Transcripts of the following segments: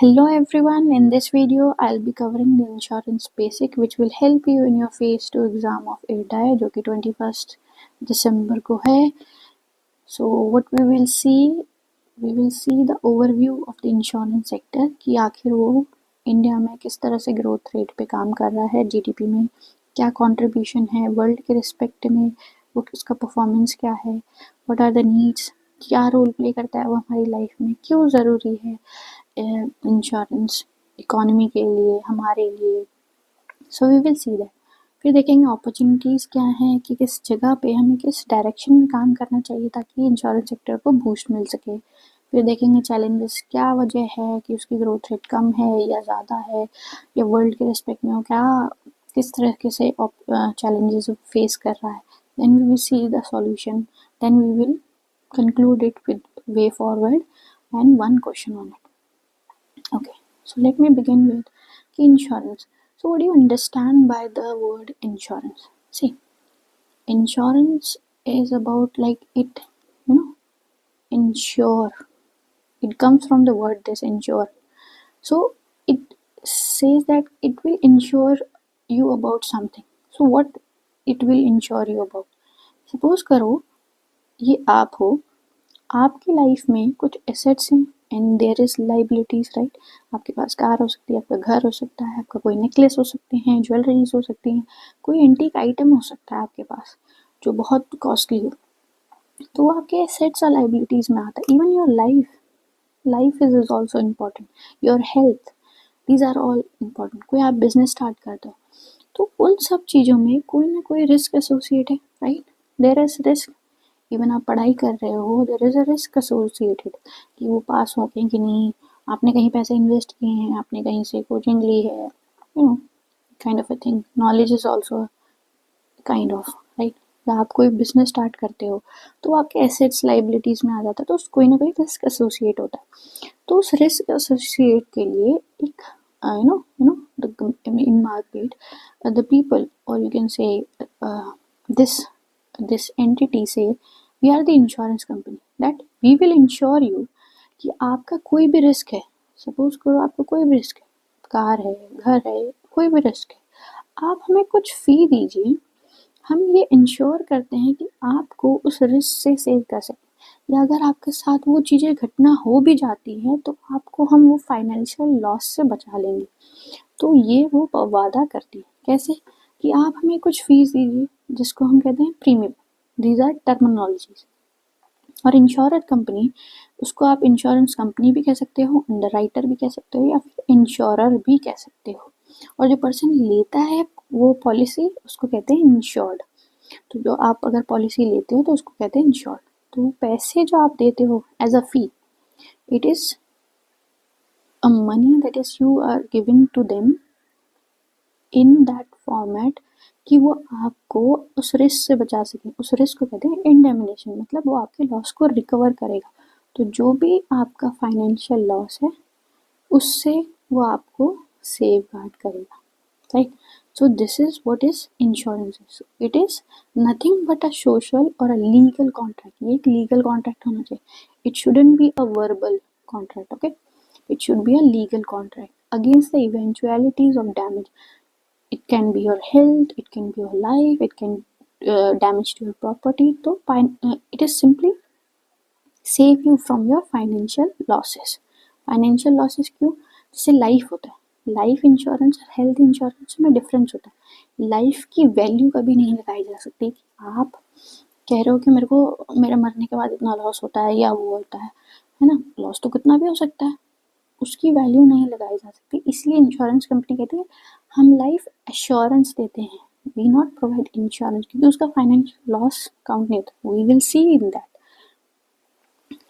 Hello everyone, in this video I'll be covering the insurance basic which will help you in your phase 2 exam of AIRDAI जो कि 21st दिसंबर को है. So what we will see the overview of the insurance sector कि आखिर वो India में किस तरह से ग्रोथ रेट पे काम कर रहा है, जीडीपी में क्या कंट्रीब्यूशन है, वर्ल्ड के रिस्पेक्ट में वो उसका परफॉर्मेंस क्या है, व्हाट आर द नीड्स, क्या रोल प्ले करता है वो हमारी लाइफ में, क्यों ज़रूरी है इंश्योरेंस इकोनॉमी के लिए, हमारे लिए. So we will see that. फिर देखेंगे अपॉर्चुनिटीज़ क्या हैं कि किस जगह पे हमें किस डायरेक्शन में काम करना चाहिए ताकि इंश्योरेंस सेक्टर को बूस्ट मिल सके. फिर देखेंगे चैलेंजेस, क्या वजह है कि उसकी ग्रोथ रेट कम है या ज़्यादा है या वर्ल्ड के रिस्पेक्ट में वो क्या किस तरीके से चैलेंजेस फेस कर रहा है. Then we will see the solution, then we will conclude it with way forward and one question on it. Okay, so let me begin with insurance. So what do you understand by the word insurance? See, insurance is about like it, insure. It comes from the word this insure. So it says that it will insure you about something. So what it will insure you about? Suppose करो ये आप हो, आपकी life में कुछ assets हैं and there is liabilities, right. आपके पास कार हो सकती है, आपका घर हो सकता है, आपका कोई नेकलेस हो सकते हैं, ज्वेलरीज हो सकती हैं, कोई एंटीक आइटम हो सकता है आपके पास जो बहुत कॉस्टली हो, तो वो आपके एसेट्स और लाइबिलिटीज में आता है. Even your life is also important, your health, these are all important. कोई आप बिजनेस स्टार्ट करते हो तो उन सब चीज़ों में कोई ना कोई रिस्क एसोसिएट है, right. There is risk. Even आप पढ़ाई कर रहे हो, there is a risk associated कि वो पास हो गए कि नहीं, आपने कहीं पैसे इन्वेस्ट किए हैं, आपने कहीं से कोचिंग ली है, kind of a thing. Knowledge is also kind of, right. या आप कोई बिजनेस स्टार्ट करते हो तो आपके एसेट्स लाइबिलिटीज़ में आ जाता है, तो कोई ना कोई रिस्क एसोसिएट होता है. तो उस रिस्क एसोसिएट के लिए एक in market, the people, or you can say this entity say we are the insurance company that we will insure you कि आपका कोई भी रिस्क है, सपोज करो आपका कोई भी रिस्क है, कार है, घर है, कोई भी रिस्क है, आप हमें कुछ फी दीजिए, हम ये इंश्योर करते हैं कि आपको उस रिस्क से सेव कर सकें, या अगर आपके साथ वो चीज़ें घटना हो भी जाती है तो आपको हम वो फाइनेंशियल लॉस से बचा लेंगे. तो ये वो वादा करती है. कैसे? कि आप हमें कुछ फीस दीजिए जिसको हम कहते हैं प्रीमियम. These are terminologies. और इंश्योरेंस कंपनी, उसको आप इंश्योरेंस कंपनी भी कह सकते हो, अंडरराइटर भी कह सकते हो, या फिर इंश्योरर भी कह सकते हो. और जो पर्सन लेता है वो पॉलिसी उसको कहते हैं इंश्योर्ड. तो जो आप अगर पॉलिसी लेते हो तो उसको कहते हैं इंश्योर्ड. तो पैसे जो आप देते हो as a fee, it is a money that is you are giving to them in that format कि वो आपको उस रिस्क से बचा सके. उस रिस्क को कहते हैं इंडेमिनेशन, मतलब वो आपके लॉस को रिकवर करेगा. तो जो भी आपका फाइनेंशियल लॉस है उससे वो आपको सेव गार्ड करेगा, right. So this is what is insurance is. It is nothing but a social or a legal contract. ये एक legal contract होना चाहिए. It shouldn't be a verbal contract, okay? It should be a legal contract against the eventualities of damage. It can be your health, it can be your life, it can damage to your property. तो it is simply save you from your financial losses. Financial losses क्यों? जैसे life होता है, life insurance और health insurance में difference होता है. Life की वैल्यू कभी नहीं लगाई जा सकती. आप कह रहे हो कि मेरे को मेरे मरने के बाद इतना लॉस होता है या वो होता है ना. लॉस तो कितना भी हो सकता है, उसकी वैल्यू नहीं लगाई जा सकती. इसलिए इंश्योरेंस कंपनी कहती है हम लाइफ एश्योरेंस देते हैं, वी नॉट प्रोवाइड इंश्योरेंस, क्योंकि उसका फाइनेंशियल लॉस काउंट नहीं होता. We will see in that.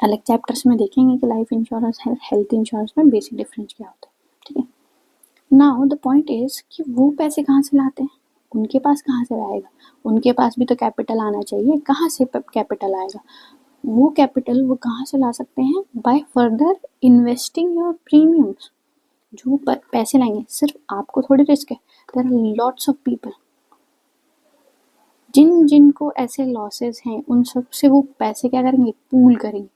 अलग चैप्टर्स में देखेंगे कि लाइफ इंश्योरेंस है, हेल्थ इंश्योरेंस में बेसिक डिफरेंस क्या होता है, ठीक है. नाउ द पॉइंट इज कि वो पैसे कहाँ से लाते हैं, उनके पास कहाँ से आएगा. उनके पास भी तो कैपिटल आना चाहिए. कहाँ से कैपिटल आएगा? वो कैपिटल वो कहाँ से ला सकते हैं? By further investing your premiums. जो पैसे लाएंगे, सिर्फ आपको थोड़ी रिस्क है, there are lots of people जिनको ऐसे लॉसेस हैं, उन सब से वो पैसे क्या करेंगे? पूल करेंगे.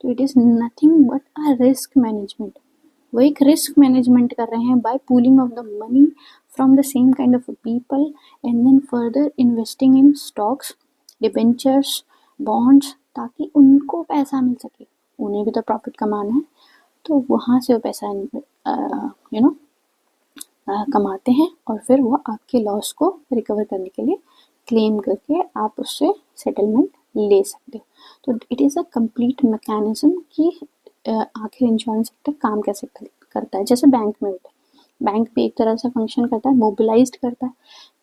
तो it is nothing but a risk management. वो एक रिस्क मैनेजमेंट कर रहे हैं by pooling of the money from the same kind of people and then further investing in stocks, debentures, bonds, ताकि उनको पैसा मिल सके, उन्हें भी तो प्रॉफिट कमाना है, तो वहाँ से वो पैसा कमाते हैं और फिर वो आपके लॉस को रिकवर करने के लिए क्लेम करके आप उससे सेटलमेंट ले सकते हो। तो it is a complete mechanism कि आखिर इंश्योरेंस सेक्टर काम कैसे करता है। जैसे बैंक में होता है, बैंक भी एक तरह से फंक्शन करता है, मोबिलाइज्ड करता है।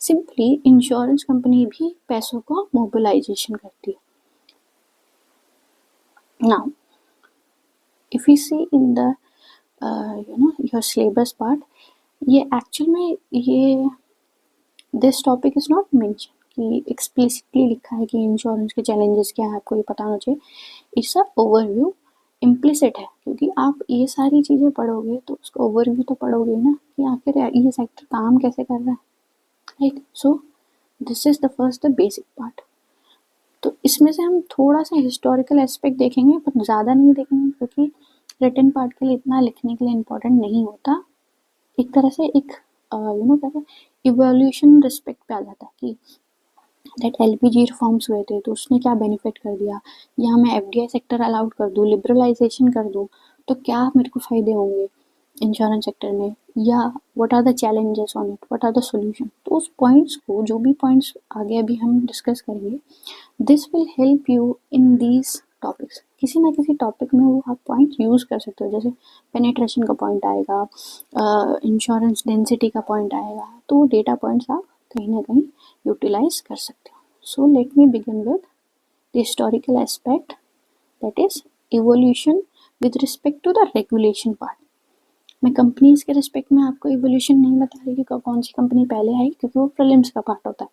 सिंपली इंश्योरेंस कंपनी भी पैसों को मोबिलाइजेशन करती है। Now if you see in the your syllabus part, ये एक्चुअल में ये this topic is not mention कि एक्सप्लिसिटली लिखा है कि इंश्योरेंस के चैलेंजेस क्या है, आपको ये पता होना चाहिए। इट्स अ ओवरव्यू, इम्प्लिसिट है, क्योंकि आप ये सारी चीज़ें पढ़ोगे तो उसका ओवरव्यू तो पढ़ोगे ना कि आखिर ये सेक्टर काम कैसे कर रहा है, right. So this is the first the basic part. तो इसमें से हम थोड़ा सा हिस्टोरिकल एस्पेक्ट देखेंगे, पर ज़्यादा नहीं देखेंगे, क्योंकि रिटन पार्ट के लिए इतना लिखने के लिए इम्पोर्टेंट नहीं होता। एक तरह से एक क्या है, इवोल्यूशन रिस्पेक्ट पे आ जाता है कि दैट एलपीजी रिफॉर्म्स हुए थे तो उसने क्या बेनिफिट कर दिया, या मैं एफडीआई सेक्टर अलाउड कर दूँ, लिबरलाइजेशन कर दूँ, तो क्या मेरे को फ़ायदे होंगे इंश्योरेंस सेक्टर में, या what are the challenges on it, what are the solution. तो उस पॉइंट्स को, जो भी पॉइंट्स आगे अभी हम डिस्कस करेंगे, this will help you in these topics. किसी ना किसी टॉपिक में वो आप पॉइंट यूज़ कर सकते हो। जैसे पेनिट्रेशन का पॉइंट आएगा, इंश्योरेंस डेंसिटी का पॉइंट आएगा, तो वो डेटा पॉइंट्स आप कहीं ना कहीं यूटिलाइज कर सकते हो। So let me begin with the historical aspect, that is evolution with respect to the regulation part. मैं कंपनीज के रिस्पेक्ट में आपको इवोल्यूशन नहीं बता रही कि कौन सी कंपनी पहले आई, क्योंकि वो प्रीलिम्स का पार्ट होता है।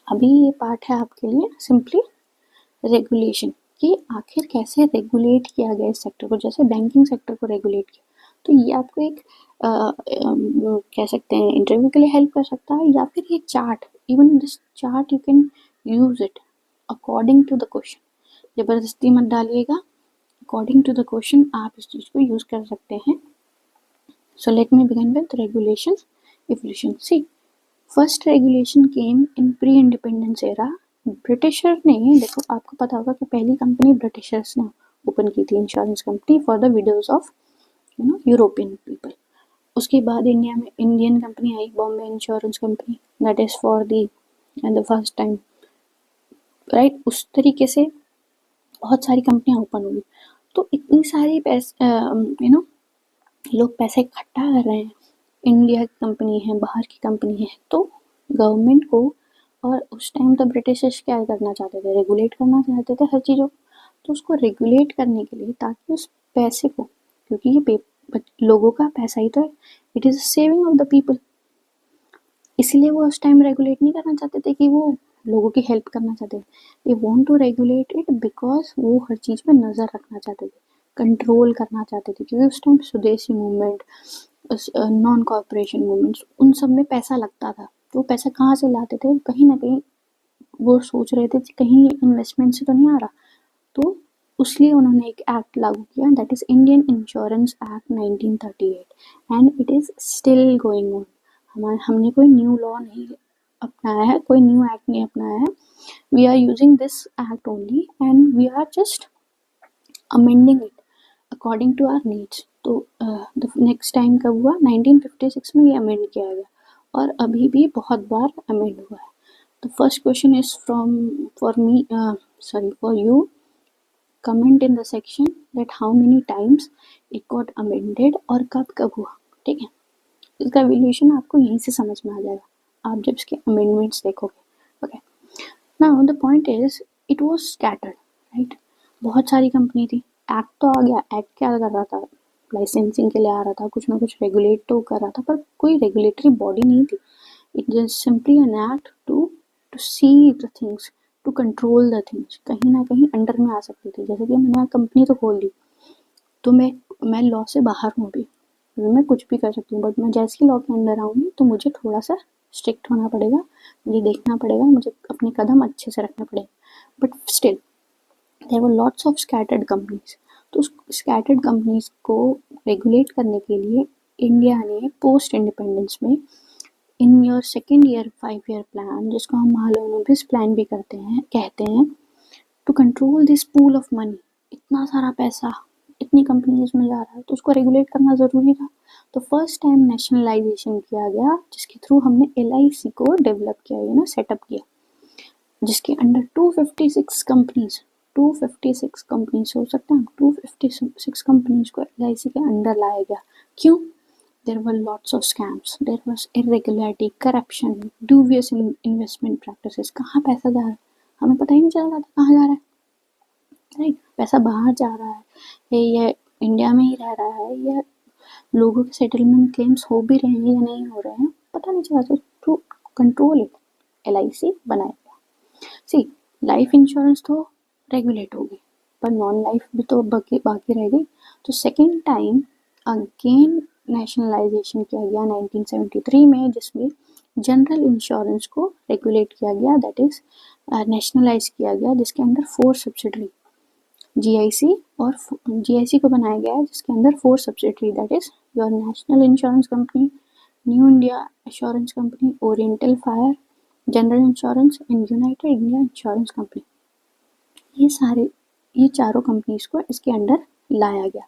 अभी ये पार्ट है आपके लिए सिंपली रेगुलेशन, कि आखिर कैसे रेगुलेट किया गया इस सेक्टर को। जैसे बैंकिंग सेक्टर को रेगुलेट किया, तो ये आपको एक कह सकते हैं इंटरव्यू के लिए हेल्प कर सकता है, या फिर ये chart, even this chart you can use it according to the question. ज़बरदस्ती मत डालिएगा, अकॉर्डिंग टू द क्वेश्चन आप इस चीज़ को यूज़ कर सकते हैं। So let me begin with regulation evolution. See, first regulation came in pre independence era. Britisher ने, देखो आपको पता होगा कि पहली कंपनी ब्रिटिशर्स ने ओपन की थी, insurance company for the widows of European people. उसके बाद इंडिया में Indian company I, Bombay insurance company, that is for the first time, right. उस तरीके से बहुत सारी कंपनियां ओपन हुई। तो इतनी सारी पैसे लोग पैसे इकट्ठा कर रहे हैं, इंडिया की कंपनी है, बाहर की कंपनी है, तो गवर्नमेंट को, और उस टाइम तो ब्रिटिशर्स क्या करना चाहते थे, रेगुलेट करना चाहते थे हर चीज़ों, तो उसको रेगुलेट करने के लिए, ताकि उस पैसे को, क्योंकि ये लोगों का पैसा ही तो है, it is saving of the people, इसीलिए वो उस टाइम रेगुलेट नहीं करना चाहते थे कि वो लोगों की हेल्प करना चाहते थे। They want to regulate it because वो हर चीज़ पे नज़र रखना चाहते थे, कंट्रोल करना चाहते थे, क्योंकि उस टाइम स्वदेशी मूवमेंट, नॉन कॉर्पोरेशन मूवमेंट्स, उन सब में पैसा लगता था। तो पैसा कहाँ से लाते थे, कहीं ना कहीं वो सोच रहे थे कि कहीं इन्वेस्टमेंट से तो नहीं आ रहा, तो उसलिए उन्होंने एक एक्ट लागू किया, that is Indian insurance act 1938, and it is still going on. हमने कोई न्यू लॉ नहीं अपनाया है, कोई न्यू एक्ट नहीं अपनाया है, we are using this act only and we are just amending it according to our needs. तो नेक्स्ट टाइम कब हुआ, 1956 में ये अमेंड किया गया, और अभी भी बहुत बार अमेंड हुआ है। तो first question is from for you, comment in the section that how many times it got amended और कब कब हुआ, ठीक है। इसका वैल्यूएशन आपको यहीं से समझ में आ जाएगा, आप जब इसके अमेंडमेंट्स देखोगे। Okay, now the point is it was scattered, right. बहुत सारी कंपनी थी, एक्ट तो आ गया, एक्ट क्या कर रहा था, लाइसेंसिंग के लिए आ रहा था, कुछ ना कुछ रेगुलेट तो कर रहा था, पर कोई रेगुलेटरी बॉडी नहीं थी। It is simply an act to see the things, to control the things, कहीं ना कहीं अंडर में आ सकती थी। जैसे कि मैंने कंपनी तो खोल ली, तो मैं लॉ से बाहर हूँ अभी, मैं कुछ भी कर सकती हूँ, बट मैं जैसे ही लॉ के अंदर आऊँगी तो मुझे थोड़ा सा स्ट्रिक्ट होना पड़ेगा, मुझे देखना पड़ेगा, मुझे अपने कदम अच्छे से रखने पड़ेंगे। But still there were lots of scattered companies. तो उस स्कैटर्ड कंपनीज को रेगुलेट करने के लिए इंडिया ने पोस्ट इंडिपेंडेंस में in your second year 5 year plan, जिसको हम महालनोबिस प्लान भी कहते हैं, to control this pool of money, इतना सारा पैसा इतनी कंपनीज में जा रहा है तो उसको रेगुलेट करना ज़रूरी था। तो फर्स्ट टाइम नेशनलाइजेशन किया गया, जिसके थ्रू हमने LIC को डेवलप किया, सेटअप किया, जिसके अंडर 256 कंपनीज हो सकते हैं, 256 कंपनीज को LIC के अंडर लाया गया। क्यों? There were lots of scams, there was irregularity, corruption, dubious investment practices। कहाँ पैसा जा रहा है हमें पता ही नहीं चल रहा था, कहाँ जा रहा है, राइट? पैसा बाहर जा रहा है या इंडिया में ही रह रहा है, या लोगों के सेटलमेंट क्लेम्स हो भी रहे हैं या नहीं हो रहे हैं, पता नहीं चला। तो टू कंट्रोल इट LIC बनाया गया। सी, लाइफ इंश्योरेंस तो रेगुलेट हो गई, पर नॉन लाइफ भी तो बाकी रह गई। तो सेकेंड टाइम अगेन नेशनलाइजेशन किया गया 1973 में, जिसमें जनरल इंश्योरेंस को रेगुलेट किया गया, दैट इज नेशनलाइज किया गया, जिसके अंदर 4 सब्सिडरी GIC को बनाया गया है, जिसके अंदर 4 subsidiary, that is your national insurance company, new India assurance company, oriental fire general insurance and United India insurance company. ये चारों कंपनीज को इसके अंडर लाया गया।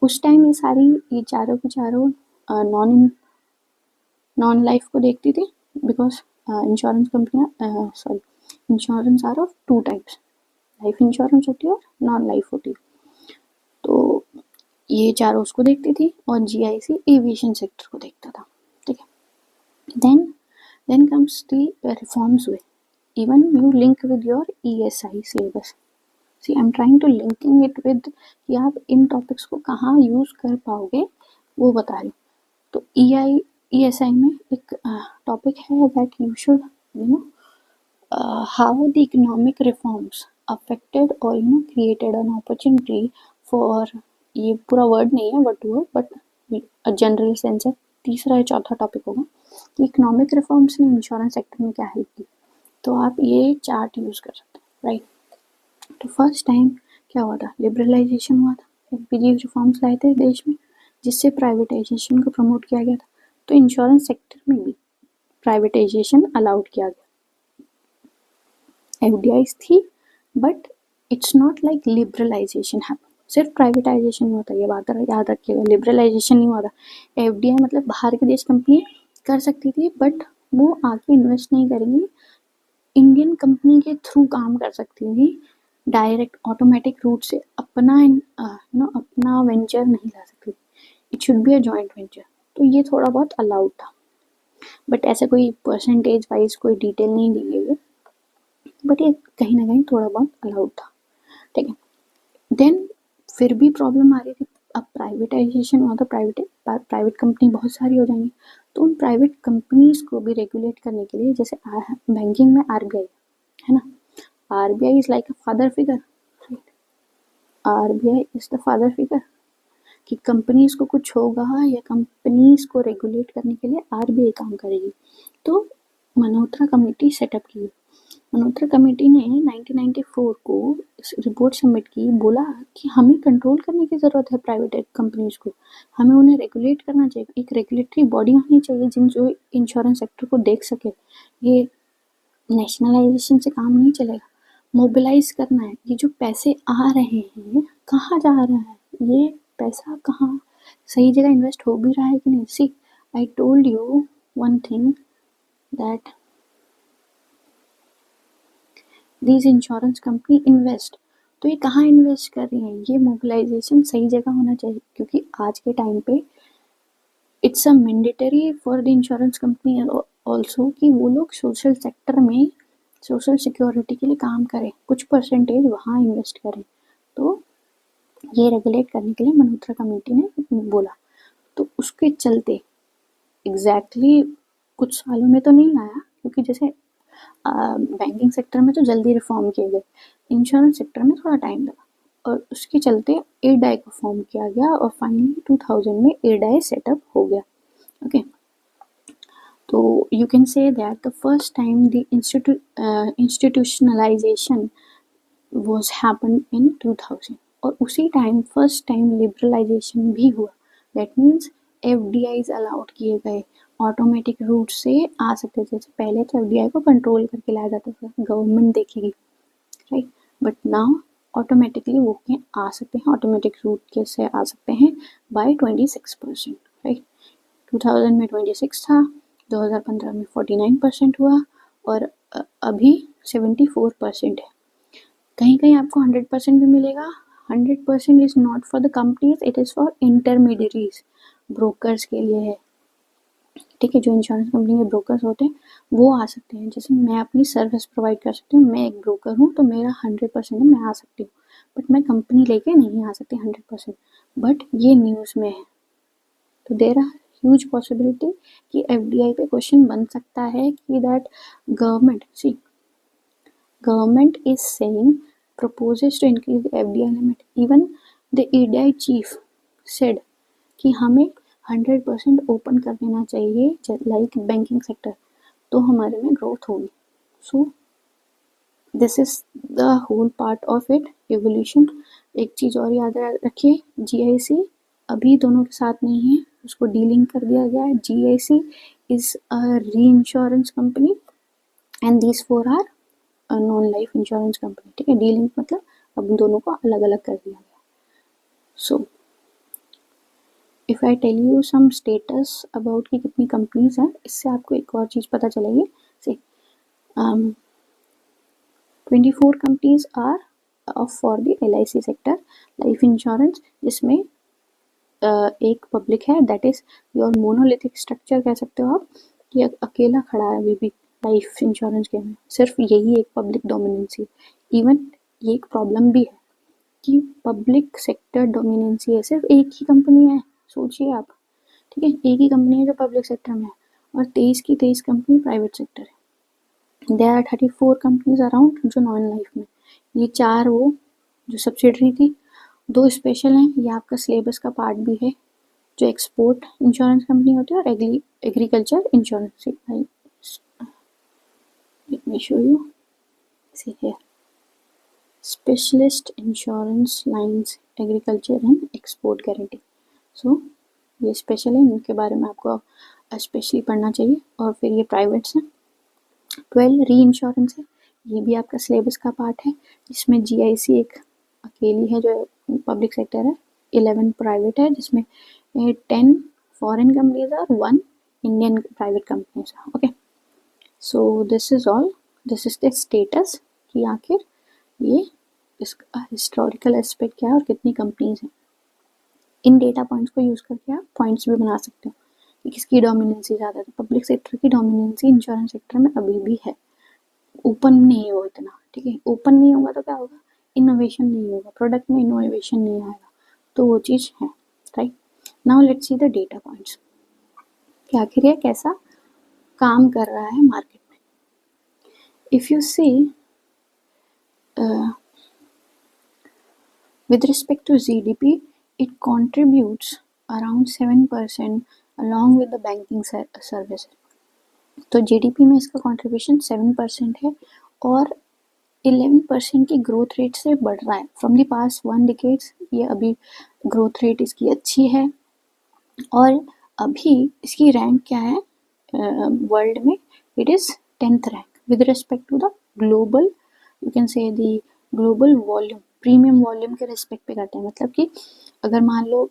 उस टाइम ये चारों की चारों नॉन लाइफ को देखती थी, बिकॉज इंश्योरेंस कंपनियां insurance are of 2 types, life insurance होती है और नॉन लाइफ होती है। तो ये चारों उसको देखती थी और GIC एविएशन सेक्टर को देखता था, ठीक है। देन कम्स द रिफॉर्म्स हुए, even you link with your ESI syllabus. See, I am trying to linking it with कि आप इन टॉपिक्स को कहाँ यूज़ कर पाओगे वो बता रही हूँ। तो ESI में एक टॉपिक है that you should how the economic reforms affected or created an opportunity for, ये पूरा वर्ड नहीं है word to word but general sense है। तीसरा या चौथा टॉपिक होगा कि इकोनॉमिक रिफॉर्म्स ने इंश्योरेंस सेक्टर में क्या हेल्प की। तो आप ये चार्ट यूज़ कर सकते हैं, राइट? तो फर्स्ट टाइम क्या हुआ था, लिबरलाइजेशन हुआ था, LPG रिफॉर्म्स लाए थे देश में, जिससे प्राइवेटाइजेशन को प्रमोट किया गया था। तो इंश्योरेंस सेक्टर में भी प्राइवेटाइजेशन अलाउड किया गया। FDIs थी, but it's not like liberalisation happen. सिर्फ प्राइवेटाइजेशन नहीं होता, ये बात याद रखिएगा, लिबरलाइजेशन नहीं हुआ था। FDI मतलब बाहर के देश कंपनी कर सकती थी, बट वो आके इन्वेस्ट नहीं करेंगी, इंडियन कंपनी के थ्रू काम कर सकती थी, डायरेक्ट ऑटोमेटिक रूट से अपना वेंचर नहीं ला सकती, it should be a joint venture. तो ये थोड़ा बहुत अलाउड था, बट ऐसे कोई परसेंटेज वाइज कोई डिटेल नहीं दी गई है, बट ये कहीं ना कहीं थोड़ा बहुत अलाउड था, ठीक है। देन फिर भी प्रॉब्लम आ रही थी, अब प्राइवेटाइजेशन हुआ तो प्राइवेट कंपनी बहुत सारी हो जाएंगी। तो उन प्राइवेट कंपनीज को भी रेगुलेट करने के लिए, जैसे बैंकिंग में RBI है ना, RBI is like a father figure, RBI is the father figure, कि कंपनीज को कुछ होगा या कंपनीज को रेगुलेट करने के लिए RBI काम करेगी। तो मल्होत्रा कमेटी सेटअप की। मल्होत्रा कमेटी ने 1994 को रिपोर्ट सबमिट की, बोला कि हमें कंट्रोल करने की ज़रूरत है प्राइवेट कंपनीज को, हमें उन्हें रेगुलेट करना चाहिए, एक रेगुलेटरी बॉडी होनी चाहिए जो इंश्योरेंस सेक्टर को देख सके। ये नेशनलाइजेशन से काम नहीं चलेगा, मोबिलाइज करना है। ये जो पैसे आ रहे हैं कहाँ जा रहा है, ये पैसा कहाँ सही जगह इन्वेस्ट हो भी रहा है कि नहीं। See, I told you one thing that these insurance company invest, तो ये कहाँ इन्वेस्ट कर रही हैं, ये मोबिलाइजेशन सही जगह होना चाहिए, क्योंकि आज के टाइम पे it's a mandatory for the insurance company also कि वो लोग सोशल सेक्टर में सोशल सिक्योरिटी के लिए काम करें, कुछ परसेंटेज वहाँ इन्वेस्ट करें। तो ये रेगुलेट करने के लिए मल्होत्रा कमेटी ने बोला। तो उसके चलते एग्जैक्टली कुछ सालों में तो नहीं आया, क्योंकि जैसे बैंकिंग सेक्टर में तो जल्दी रिफॉर्म किए गए, इंश्योरेंस सेक्टर में थोड़ा टाइम लगा, और उसके चलते ADAI को फॉर्म किया गया और फाइनली 2000 में ADAI सेटअप हो गया। ओके, तो you can say that the first time the institutionalization was happened in 2000, और उसी टाइम फर्स्ट टाइम लिबरलाइजेशन भी हुआ। दैट मीन्स FDIs अलाउड किए गए, ऑटोमेटिक रूट से आ सकते थे। जैसे पहले तो FDI को कंट्रोल करके लाया जाता था, गवर्नमेंट देखेगी, राइट, बट नाउ ऑटोमेटिकली वो आ सकते हैं, ऑटोमेटिक रूट के से आ सकते हैं बाय 26%, राइट। 2000 में 26 था, 2015 में 49% हुआ और अभी 74% है। कहीं कहीं आपको 100% भी मिलेगा। 100% is not for the companies, it is for intermediaries, brokers के लिए है, ठीक है। जो इंश्योरेंस कंपनी के ब्रोकर्स होते हैं वो आ सकते हैं। जैसे मैं अपनी सर्विस प्रोवाइड कर सकती हूँ, मैं एक ब्रोकर हूँ तो मेरा 100% है, मैं आ सकती हूँ, बट मैं कंपनी लेके नहीं आ सकती 100%। बट ये न्यूज़ में है, तो देयर आर ह्यूज पॉसिबिलिटी कि FDI पे क्वेश्चन बन सकता है कि that government is saying proposes to increase the FDI limit. Even the EDI chief said कि हमें 100% ओपन कर देना चाहिए लाइक बैंकिंग सेक्टर, तो हमारे में ग्रोथ होगी। So this is the whole part of it, evolution. एक चीज़ और याद रखिए, GIC अभी दोनों के साथ नहीं है, उसको डीलिंग कर दिया गया है। GIC is a re insurance company and these 4 are non life insurance company, ठीक है। डीलिंग मतलब अब दोनों को अलग अलग कर दिया गया। So if I tell you some status about कि कितनी कंपनीज हैं, इससे आपको एक और चीज़ पता चलेगी। से 24 companies are for the LIC sector, life insurance, जिसमें एक पब्लिक है, that is your monolithic structure कह सकते हो आप, कि अकेला खड़ा है अभी भी लाइफ इंश्योरेंस के में, सिर्फ यही एक पब्लिक डोमिनेंसी। इवन ये एक प्रॉब्लम भी है कि पब्लिक सेक्टर डोमिनेंसी है, सिर्फ एक ही कंपनी है, सोचिए आप, ठीक है, एक ही कंपनी है जो पब्लिक सेक्टर में है और 23 की 23 कंपनी प्राइवेट सेक्टर है। देयर आर 34 कंपनीज अराउंड जो नॉन लाइफ में, ये 4 वो जो सब्सिडरी थी, 2 स्पेशल हैं, ये आपका सिलेबस का पार्ट भी है, जो एक्सपोर्ट इंश्योरेंस कंपनी होती है और agriculture insurance. Let me show you, see here, specialist insurance lines, agriculture and export guarantee. So ये स्पेशल है, इनके बारे में आपको स्पेशली पढ़ना चाहिए। और फिर ये प्राइवेट्स हैं। 12 री इंश्योरेंस है, ये भी आपका सिलेबस का पार्ट है, जिसमें GIC एक अकेली है जो पब्लिक सेक्टर है, 11 प्राइवेट है, जिसमें 10 फॉरेन कंपनीज और 1 इंडियन प्राइवेट कंपनीज है। Okay, so this is all, this is the status कि आखिर ये इसका हिस्टोरिकल एस्पेक्ट क्या है और कितनी कंपनीज हैं। इन डेटा पॉइंट्स को यूज़ करके आप पॉइंट्स भी बना सकते हो कि किसकी डोमिनेंसी ज़्यादा है। पब्लिक सेक्टर की डोमिनेंसी इंश्योरेंस सेक्टर में अभी भी है, ओपन नहीं हो इतना, ठीक है। ओपन नहीं होगा तो क्या होगा, इनोवेशन नहीं होगा, प्रोडक्ट में इनोवेशन नहीं आएगा, तो वो चीज़ है, right. Now let's see the data points कि आखिर ये कैसा काम कर रहा है मार्केट में। If you see with respect to GDP, it contributes around 7% along with the banking service. तो GDP में इसका contribution 7% है और 11% की ग्रोथ रेट से बढ़ रहा है फ्रॉम द पास्ट 1 डिकेड्स। ये अभी ग्रोथ रेट इसकी अच्छी है और अभी इसकी रैंक क्या है वर्ल्ड में, it is 10th rank with respect to the global, you can say the global volume, premium volume के रिस्पेक्ट पे करते हैं। मतलब कि अगर मान लो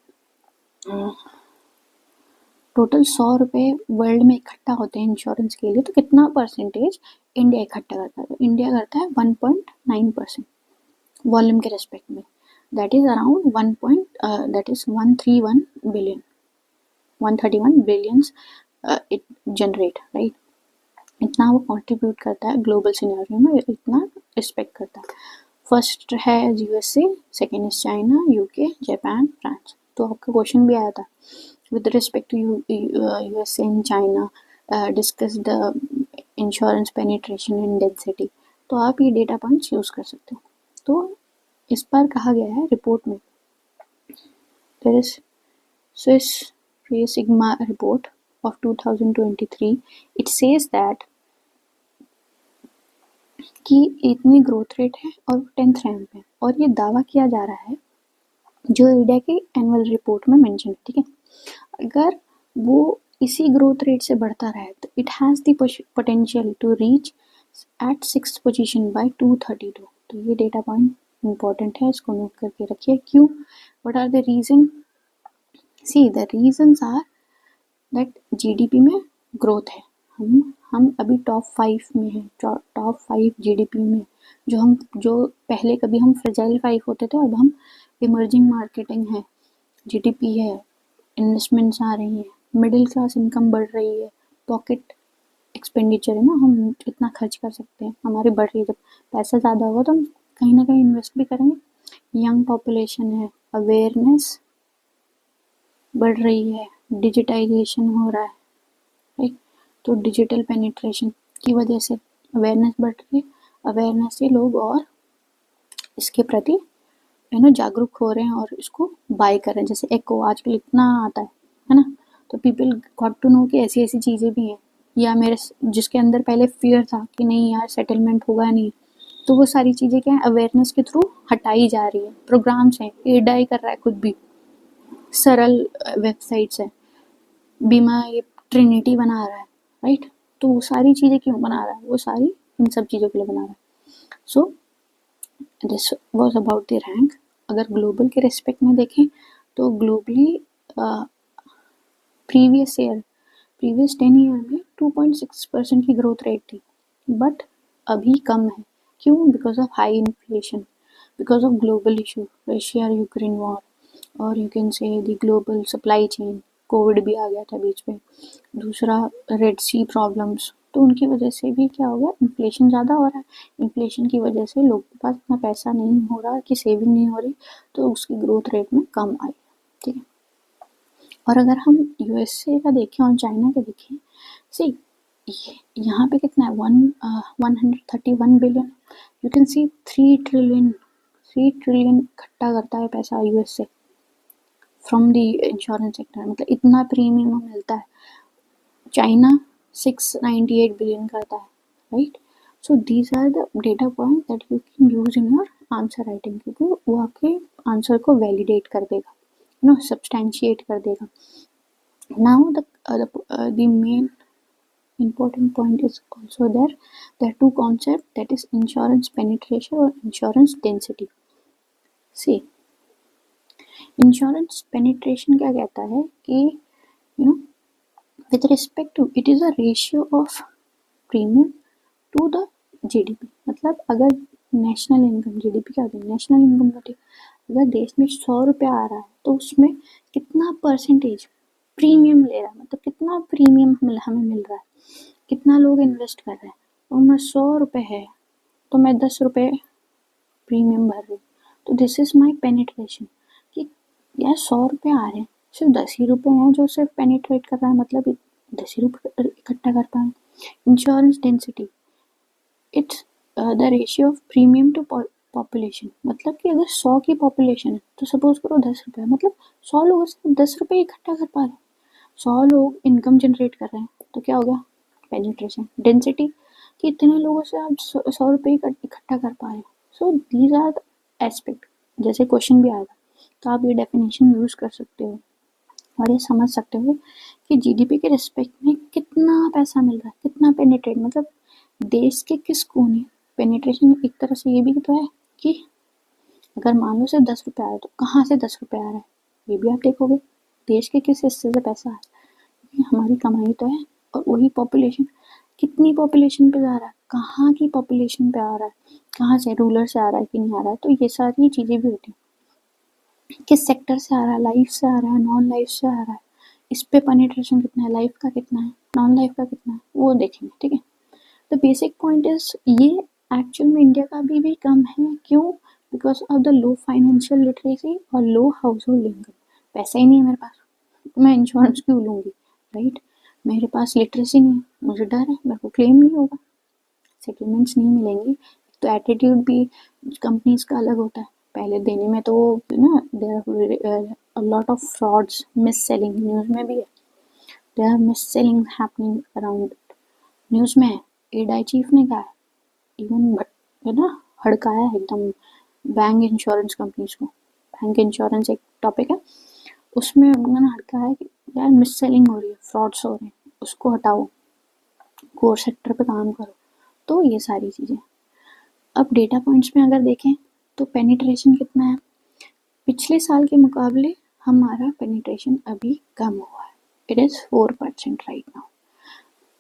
टोटल 100 रुपये वर्ल्ड में इकट्ठा होते हैं इंश्योरेंस के लिए, तो कितना परसेंटेज इंडिया इकट्ठा करता है, तो इंडिया करता है 1.9% वॉल्यूम के रेस्पेक्ट में, that is around 131 billion, 131 billions it generate, right. इतना वो कंट्रीब्यूट करता है ग्लोबल सिनेरियो में, इतना रिस्पेक्ट करता है। फर्स्ट है USA, second is China, UK, Japan, France. तो आपका क्वेश्चन भी आया था with respect to USA and China, discuss the insurance penetration and density। तो आप ये डेटा पॉइंट्स यूज़ कर सकते हो। तो इस बार कहा गया है रिपोर्ट में, there is Swiss Re Sigma report of 2023, it says that कि इतनी ग्रोथ रेट है और 10th रैंक पे, और ये दावा किया जा रहा है जो इंडिया की एनुअल रिपोर्ट में मेंशन है, ठीक है। अगर वो इसी ग्रोथ रेट से बढ़ता रहे तो it has the potential to reach at 6th position by 2032। तो ये डेटा पॉइंट इम्पॉर्टेंट है, इसको नोट करके रखिए। क्यों? What are the reason? See the reasons are that GDP में ग्रोथ है। हम अभी टॉप 5 में हैं, टॉप 5 जीडीपी में। जो पहले कभी हम फ्रेजाइल 5 होते थे, अब हम इमर्जिंग मार्केटिंग है, जीडीपी है, इन्वेस्टमेंट्स आ रही हैं, मिडिल क्लास इनकम बढ़ रही है, पॉकेट एक्सपेंडिचर है ना, हम इतना खर्च कर सकते हैं, हमारी बढ़ रही है। जब पैसा ज़्यादा होगा तो हम कहीं ना कहीं इन्वेस्ट भी करेंगे। यंग पॉपुलेशन है, अवेयरनेस बढ़ रही है, डिजिटाइजेशन हो रहा है, राइट। तो डिजिटल पेनिट्रेशन की वजह से अवेयरनेस बढ़ रही है, अवेयरनेस से लोग और इसके प्रति जागरूक हो रहे हैं और इसको बाय कर रहे हैं। जैसे एको आजकल इतना आता है ना, तो पीपल गॉट टू नो कि ऐसी ऐसी चीज़ें भी हैं। या मेरे जिसके अंदर पहले फियर था कि नहीं यार सेटलमेंट होगा नहीं, तो वो सारी चीज़ें क्या है, अवेयरनेस के थ्रू हटाई जा रही है। प्रोग्राम्स हैं, एडाई कर रहा है खुद भी, सरल वेबसाइट्स है, बीमा ये ट्रिनिटी बना रहा है, राइट। तो वो सारी चीज़ें क्यों बना रहा है? वो सारी इन सब चीज़ों के लिए बना रहा है। So this was about the rank. अगर ग्लोबल के रिस्पेक्ट में देखें तो ग्लोबली प्रीवियस 10 ईयर में 2.6% की ग्रोथ रेट थी, बट अभी कम है। क्यों? Because of high inflation, because of global issue, Russia Ukraine war, और you can say the global supply chain, covid भी आ गया था बीच में, दूसरा रेड सी प्रॉब्लम्स। तो उनकी वजह से भी क्या हो गया, इन्फ्लेशन ज़्यादा हो रहा है। इन्फ्लेशन की वजह से लोगों के पास इतना पैसा नहीं हो रहा कि सेविंग नहीं हो रही, तो उसकी ग्रोथ रेट में कम आई, ठीक है। और अगर हम यूएसए का देखें और चाइना का देखें, सी यहाँ पे कितना है, 131 billion. You can see 3 trillion इकट्ठा करता है पैसा USA from the insurance sector, मतलब इतना प्रीमियम मिलता है। चाइना 698 बिलियन करता है, right. So these are the data point that you can use in your answer writing, क्योंकि वो आपके आंसर को वैलिडेट कर देगा, सब्सटैंशिएट कर देगा। Now the main important point is also there. There are two concepts, that is insurance penetration or insurance density. See, insurance penetration क्या कहता है कि with respect to it is a ratio of premium to the GDP। मतलब अगर national income, GDP क्या होती है, national income होती है। अगर देश में 100 रुपये आ रहा है तो उसमें कितना परसेंटेज प्रीमियम ले रहा है, मतलब कितना प्रीमियम हमें मिल रहा है, कितना लोग इन्वेस्ट कर रहे हैं। तो मैं 100 रुपये है तो मैं 10 रुपये प्रीमियम भर रही हूँ, तो दिस इज़ माई पेनिट्रेशन। कि यार 100 रुपये आ रहे हैं, सिर्फ 10 ही रुपये हैं जो सिर्फ पेनिट्रेट कर रहा है, मतलब 10 ही रुपये इकट्ठा कर पाए। Insurance density, it's the ratio of premium to population. मतलब कि अगर 100 की पॉपुलेशन है तो सपोज करो 10 रुपये, मतलब 100 लोगों से 10 रुपये इकट्ठा कर पा रहे हैं, 100 लोग इनकम जनरेट कर रहे हैं, तो क्या हो गया, पेनिट्रेशन। डेंसिटी, कि इतने लोगों से आप 100 रुपये इकट्ठा कर पा रहे हैं। So these are the aspect. जैसे क्वेश्चन भी आएगा तो आप ये डेफिनेशन यूज़ कर सकते हो और ये समझ सकते हो कि जीडीपी के रिस्पेक्ट में कितना पैसा मिल रहा है, कितना पेनिट्रेट, मतलब देश के किस कोने। पेनिट्रेशन एक तरह से ये भी तो है कि अगर मान लो सिर्फ 10 रुपये आ रहा है तो कहाँ से 10 रुपये आ रहा है, ये भी आप देखोगे, देश के किस हिस्से से पैसा आ रहा है। हमारी कमाई तो है, और वही पॉपुलेशन, कितनी पॉपुलेशन पे जा रहा है, कहाँ की पॉपुलेशन पे आ रहा है, कहाँ से, रूरल से आ रहा है कि नहीं आ रहा है। तो ये सारी चीज़ें भी होती हैं, किस सेक्टर से आ रहा है, लाइफ से आ रहा है, नॉन लाइफ से आ रहा है, इस पे पेनिट्रेशन कितना है, लाइफ का कितना है, नॉन लाइफ का कितना है, वो देखेंगे, ठीक है। द बेसिक पॉइंट इज ये एक्चुअल में इंडिया का भी कम है। क्यों? Because of the low financial literacy और लो हाउस होल्ड इनकम। पैसा ही नहीं है मेरे पास, तो मैं इंश्योरेंस क्यों लूँगी, राइट। मेरे पास लिटरेसी नहीं है, मुझे डर है मेरे को क्लेम नहीं होगा, सेटलमेंट्स नहीं मिलेंगी। तो एटीट्यूड भी कंपनीज का अलग होता है, पहले देने में तो there a lot of frauds, mis selling, news में भी है, there are mis selling happening around, news में है। एडाई चीफ ने कहा है, इवन हड़काया है एकदम बैंक इंश्योरेंस कंपनीज को, बैंक इंश्योरेंस एक टॉपिक है, उसमें मैंने कहा है कि यार मिस सेलिंग हो रही है, फ्रॉड्स हो रहे हैं, उसको हटाओ, कोर सेक्टर पे काम करो। तो ये सारी चीज़ें। अब डेटा पॉइंट्स में अगर देखें तो पेनिट्रेशन कितना है, पिछले साल के मुकाबले हमारा पेनिट्रेशन अभी कम हुआ है, इट इज़ 4% राइट नाउ।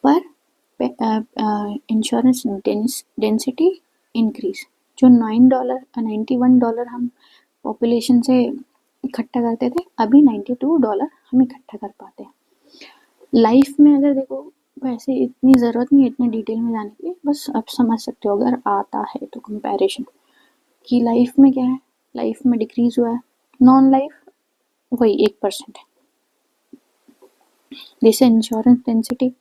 पर इंश्योरेंस डेंसिटी इंक्रीज, जो $91 हम पॉपुलेशन से इकट्ठा करते थे, अभी $92 हम इकट्ठा कर पाते हैं। लाइफ में अगर देखो, वैसे इतनी ज़रूरत नहीं है इतने डिटेल में जाने की, बस आप समझ सकते हो अगर आता है तो कंपैरिजन कि लाइफ में क्या है, लाइफ में डिक्रीज हुआ है, नॉन लाइफ वही 1% है। जैसे इंश्योरेंस डेंसिटी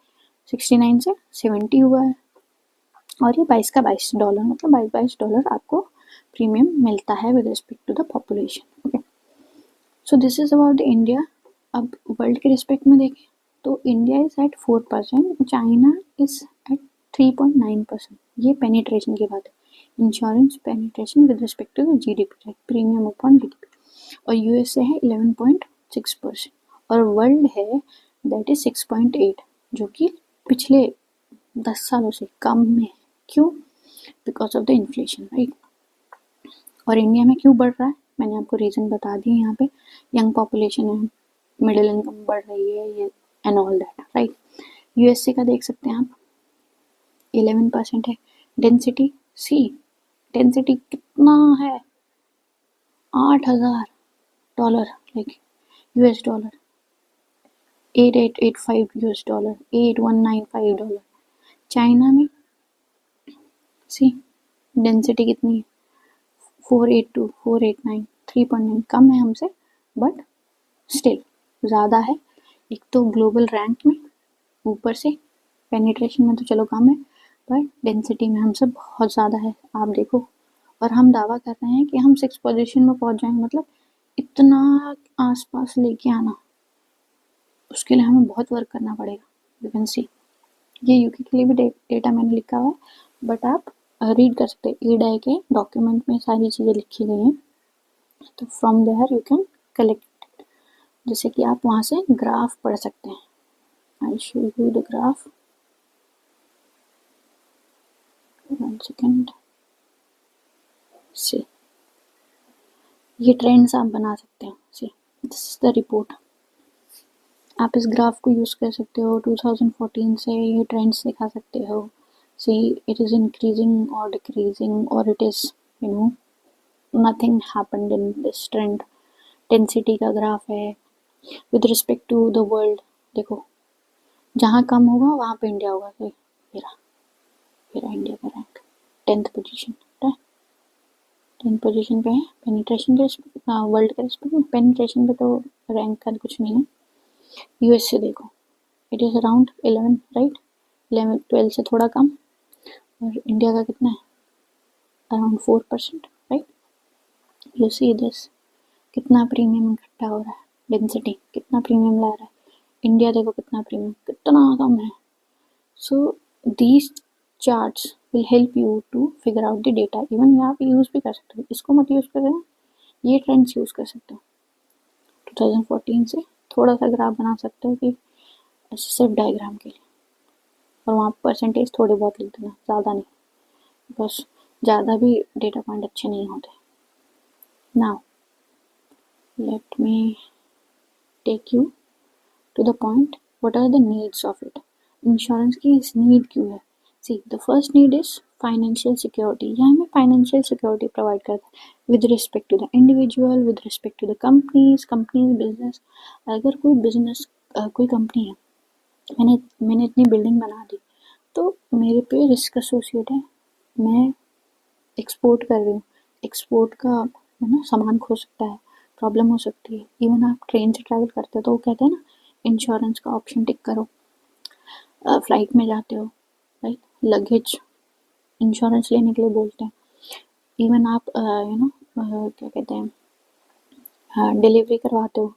69 से 70 हुआ है, और ये 22 का $22, मतलब $22 आपको प्रीमियम मिलता है with respect to the population. Okay, so this is about India. अब वर्ल्ड के रिस्पेक्ट में देखें तो India is at 4%, China is at 3.9%। ये पेनिट्रेशन की बात है, insurance penetration with respect to the GDP, premium upon GDP. और यूएसए है 11.6%, और वर्ल्ड है दैट इज 6.8, जो कि पिछले 10 सालों से कम में है। क्यों? Because of the inflation, right. और इंडिया में क्यों बढ़ रहा है, मैंने आपको रीज़न बता दिए। यहाँ पे यंग पॉपुलेशन है, मिडिल इनकम बढ़ रही है, ये and all that, right. USA का देख सकते हैं आप, 11% है। डेंसिटी सी, डेंसिटी कितना है, $8,000 लाइक $, $8885, $8195। चाइना में सी डेंसिटी कितनी है, 482, 489, 3.9, कम है हमसे बट स्टिल ज़्यादा है। एक तो ग्लोबल रैंक में ऊपर से, पेनिट्रेशन में तो चलो कम है, पर डेंसिटी में हमसे बहुत ज़्यादा है, आप देखो। और हम दावा कर रहे हैं कि हम 6 पोजीशन में पहुंच जाएंगे, मतलब इतना आसपास लेके आना, उसके लिए हमें बहुत वर्क करना पड़ेगा। यू कैन सी, ये यूके के लिए भी डेटा मैंने लिखा हुआ है, बट आप रीड कर सकते हैं, ईडाई के डॉक्यूमेंट में सारी चीज़ें लिखी गई हैं, तो from there you can collect. जैसे कि आप वहाँ से ग्राफ पढ़ सकते हैं, I show you the graph, 1 second. See, ये ट्रेंड्स आप बना सकते हैं, see this is the report. आप इस ग्राफ को यूज़ कर सकते हो, 2014 से ये ट्रेंड्स दिखा सकते हो। सी इट इज़ इंक्रीजिंग और डिक्रीजिंग, और it is nothing happened in this trend. Density का ग्राफ है with respect to the world, देखो जहाँ कम होगा वहाँ पे इंडिया होगा। सही, मेरा इंडिया का rank 10th position, 10th position पे है पेनिट्रेशन के वर्ल्ड के रिस्पेक्ट में। पेनिट्रेशन पे तो रैंक का कुछ नहीं है। यूएसए देखो, इट इज़ अराउंड 11, राइट, 12 से थोड़ा कम, और इंडिया का कितना है, around 4%, right. You see this, कितना प्रीमियम इकट्ठा हो रहा है, डेंसिटी कितना प्रीमियम ला रहा है, इंडिया देखो कितना प्रीमियम, कितना कम है। So these charts will help you to figure out the data. Even यहाँ पे यूज़ भी कर सकते हो, इसको मत यूज़ करें, ये ट्रेंड्स यूज़ कर सकते हो। 2014 से थोड़ा सा ग्राफ बना सकते हो कि सिर्फ डायग्राम के लिए, और वहाँ परसेंटेज थोड़े बहुत लिख देना, ज़्यादा नहीं, बस ज़्यादा भी डेटा पॉइंट अच्छे नहीं होते। Now let me take you to the point, what are the needs of it. Insurance की नीड क्यों है? See, the first need is financial security. यह हमें फाइनेंशियल सिक्योरिटी प्रोवाइड करता है with respect to the individual, with respect to the companies business. अगर कोई business, कोई कंपनी है, मैंने इतनी बिल्डिंग बना दी, तो मेरे पे रिस्क एसोसिएट है, मैं एक्सपोर्ट कर रही हूँ, एक्सपोर्ट का ना सामान खो सकता है, प्रॉब्लम हो सकती है। इवन आप ट्रेन से ट्रैवल करते हो तो वो कहते हैं ना, इंश्योरेंस का ऑप्शन टिक करो। फ्लाइट में जाते हो, राइट, लगेज इंश्योरेंस लेने के लिए बोलते हैं। इवन आप क्या कहते हैं, डिलीवरी करवाते हो,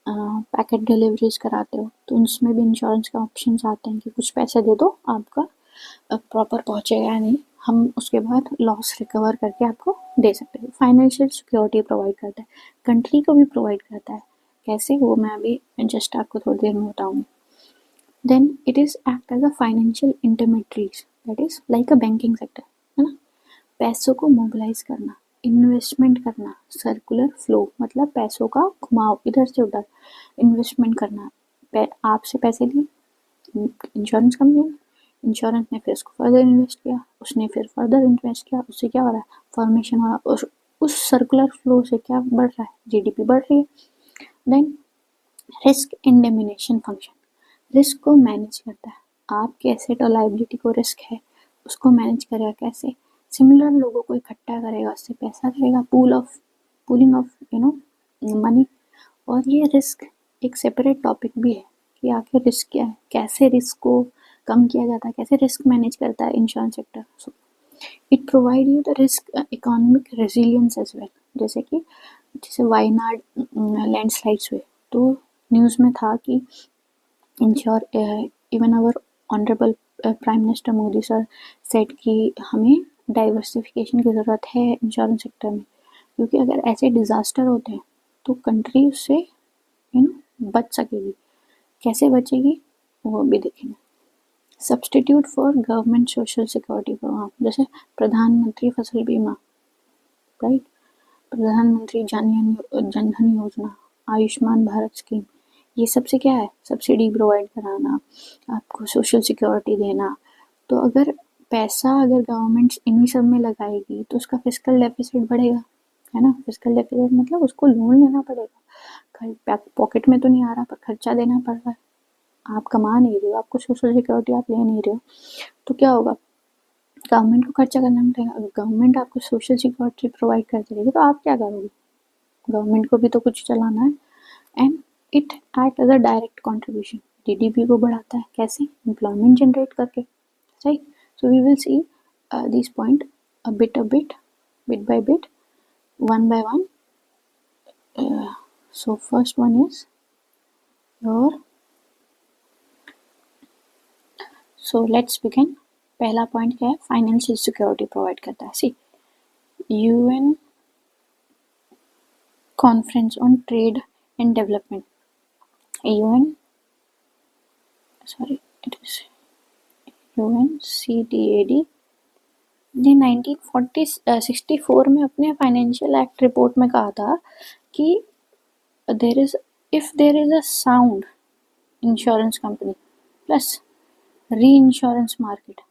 पैकेट डिलीवरीज कराते हो, तो उसमें भी इंश्योरेंस का ऑप्शंस आते हैं कि कुछ पैसे दे दो, आपका प्रॉपर पहुंचेगा या नहीं, हम उसके बाद लॉस रिकवर करके आपको दे सकते हैं। फाइनेंशियल सिक्योरिटी प्रोवाइड करता है, कंट्री को भी प्रोवाइड करता है। कैसे, वो मैं अभी जस्ट आपको थोड़ी देर में बताऊंगी। Then it is act as a financial intermediate, that is like a banking sector, है ना। पैसों को मोबिलाइज करना, इन्वेस्टमेंट करना, सर्कुलर फ्लो मतलब पैसों का घुमाव इधर से उधर, इन्वेस्टमेंट करना। आपसे पैसे लिए इंश्योरेंस कंपनी ने, इंश्योरेंस ने फिर उसको फर्दर इन्वेस्ट किया, उसने फिर फर्दर इन्वेस्ट किया, उससे क्या हो रहा है, फॉर्मेशन हो रहा है, और उस सर्कुलर फ्लो से क्या बढ़ रहा है, जीडीपी बढ़ रही है। देन रिस्क इंडेमिनेशन फंक्शन, रिस्क को मैनेज करता है, आपके एसेट और लाइबिलिटी को रिस्क है, उसको मैनेज करेगा कैसे, सिमिलर लोगों को इकट्ठा करेगा, उससे पैसा करेगा, पूलिंग ऑफ मनी। और ये रिस्क एक सेपरेट टॉपिक भी है कि आखिर रिस्क क्या है, कैसे रिस्क को कम किया जाता है, कैसे रिस्क मैनेज करता है insurance sector. So it provide you the risk economic resilience as well. जैसे वायनाड लैंडस्लाइड्स हुए तो न्यूज़ में था कि insure even our honourable prime minister Modi sir said कि हमें डाइवर्सिफिकेशन की ज़रूरत है इंश्योरेंस सेक्टर में, क्योंकि अगर ऐसे डिज़ास्टर होते हैं तो कंट्री उससे बच सकेगी। कैसे बचेगी वो भी देखेंगे। Substitute for government social security program, जैसे प्रधानमंत्री फसल बीमा, राइट, प्रधानमंत्री जन धन योजना, आयुष्मान भारत स्कीम, ये सबसे क्या है, सब्सिडी प्रोवाइड कराना, आपको सोशल सिक्योरिटी देना। तो अगर गवर्नमेंट इन्हीं सब में लगाएगी तो उसका फिस्कल डेफिसिट बढ़ेगा, है ना। फिस्कल डेफिसिट मतलब उसको लोन लेना पड़ेगा, पॉकेट में तो नहीं आ रहा पर खर्चा देना पड़ रहा है, आप कमा नहीं रहे हो, आपको सोशल सिक्योरिटी आप ले नहीं रहे हो, तो क्या होगा, गवर्नमेंट को खर्चा करना पड़ेगा। अगर गवर्नमेंट आपको सोशल सिक्योरिटी प्रोवाइड करती रहेगी तो आप क्या करोगे, गवर्नमेंट को भी तो कुछ चलाना है। And it act as a direct contribution, GDP को बढ़ाता है, कैसे, एम्प्लॉयमेंट जनरेट करके, right. So we will see this point bit by bit, one by one. So first one is your, so let's begin. पहला point क्या है, financial security provide करता है। See UN conference on trade and development, UN sorry it is UNCTAD ने 1964 में अपने financial act report में कहा था कि if there is a sound insurance company plus री इंश्योरेंस मार्केट,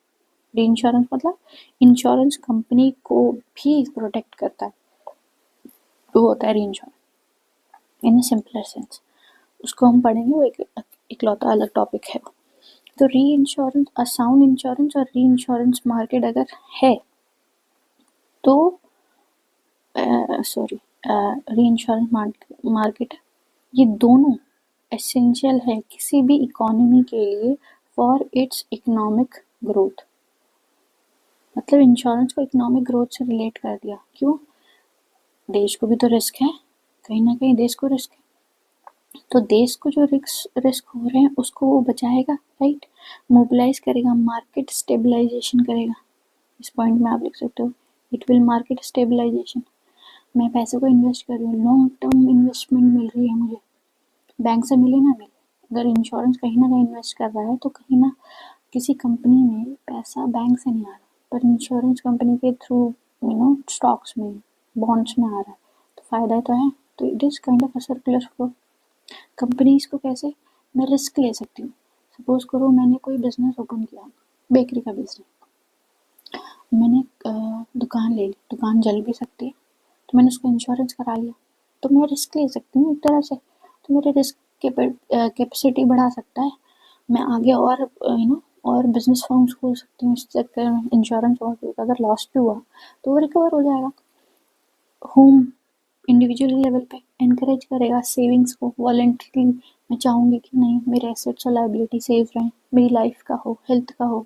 री इंश्योरेंस मतलब इंश्योरेंस कंपनी को भी प्रोटेक्ट करता है, वो होता है री इंश्योरेंस इन सिंपलर सेंस, उसको हम पढ़ेंगे, वो एक इकलौता अलग टॉपिक है। तो री इंश्योरेंस, साउंड इंश्योरेंस और री इंश्योरेंस मार्केट अगर है तो री इंश्योरेंस मार्केट, ये दोनों एसेंशियल है किसी भी इकोनॉमी के लिए फॉर इट्स इकोनॉमिक ग्रोथ। मतलब इंश्योरेंस को इकोनॉमिक ग्रोथ से रिलेट कर दिया, क्यों, देश को भी तो रिस्क है, कहीं ना कहीं देश को रिस्क है, तो देश को जो रिस्क हो रहे हैं उसको वो बचाएगा, राइट, मोबिलाइज करेगा, मार्केट स्टेबलाइजेशन करेगा। इस पॉइंट में आप लिख सकते हो इट विल मार्केट स्टेबलाइजेशन। मैं पैसों को इन्वेस्ट कर रही हूँ, लॉन्ग टर्म इन्वेस्टमेंट मिल रही है मुझे, बैंक से मिले ना मिले, अगर इंश्योरेंस कहीं ना कहीं इन्वेस्ट कर रहा है तो कहीं ना किसी कंपनी में पैसा बैंक से नहीं आ रहा, पर इंश्योरेंस कंपनी के थ्रू स्टॉक्स में, बॉन्ड्स में आ रहा है, तो फ़ायदा तो है। तो it is kind of a circular flow. Companies को कैसे, मैं रिस्क ले सकती हूँ, सपोज करो मैंने कोई बिजनेस ओपन किया, बेकरी का बिजनेस, मैंने दुकान ले ली, दुकान जल भी सकती है, तो मैंने उसको इंश्योरेंस करा लिया, तो मैं रिस्क ले सकती हूँ एक तरह से, तो मेरे रिस्क कैपेसिटी बढ़ा सकता है, मैं आगे और और बिजनेस फर्म्स खोल सकती हूँ इस सेक्टर में, इंश्योरेंस और अगर लॉस भी हुआ तो वो रिकवर हो जाएगा। होम इंडिविजुअल लेवल पे एनकरेज करेगा सेविंग्स को, वॉलेंटरी मैं चाहूँगी कि नहीं मेरे एसेट्स और लाइबिलिटी सेफ रहें, मेरी लाइफ का हो, हेल्थ का हो,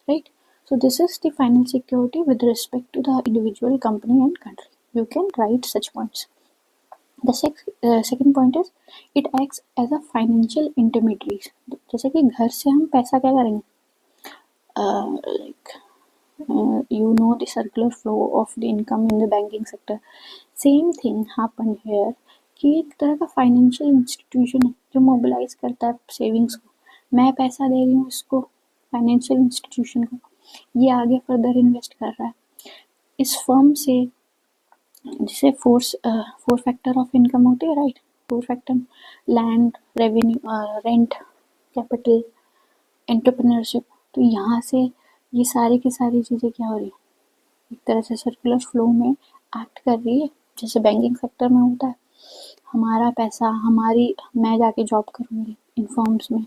right. So this is the final security with respect to the individual, company and country. You can write such points. The second point is it acts as a financial intermediary. जैसे कि घर से हम पैसा क्या करेंगे, like you know the circular flow of the income in the banking sector. Same thing happen here कि एक तरह का फाइनेंशियल इंस्टीट्यूशन है जो मोबिलाइज करता है सेविंग्स को. मैं पैसा दे रही हूँ इसको फाइनेंशियल इंस्टीट्यूशन को, ये आगे फर्दर इन्वेस्ट कर रहा है. इस फर्म से जिसे फोर फैक्टर ऑफ इनकम होती है, right. Four factor: land, revenue, rent, capital, entrepreneurship. तो यहाँ से ये सारी की सारी चीज़ें क्या हो रही है, एक तरह से सर्कुलर फ्लो में एक्ट कर रही है. जैसे बैंकिंग सेक्टर में होता है, हमारा पैसा मैं जाके जॉब करूँगी इन फर्म्स में,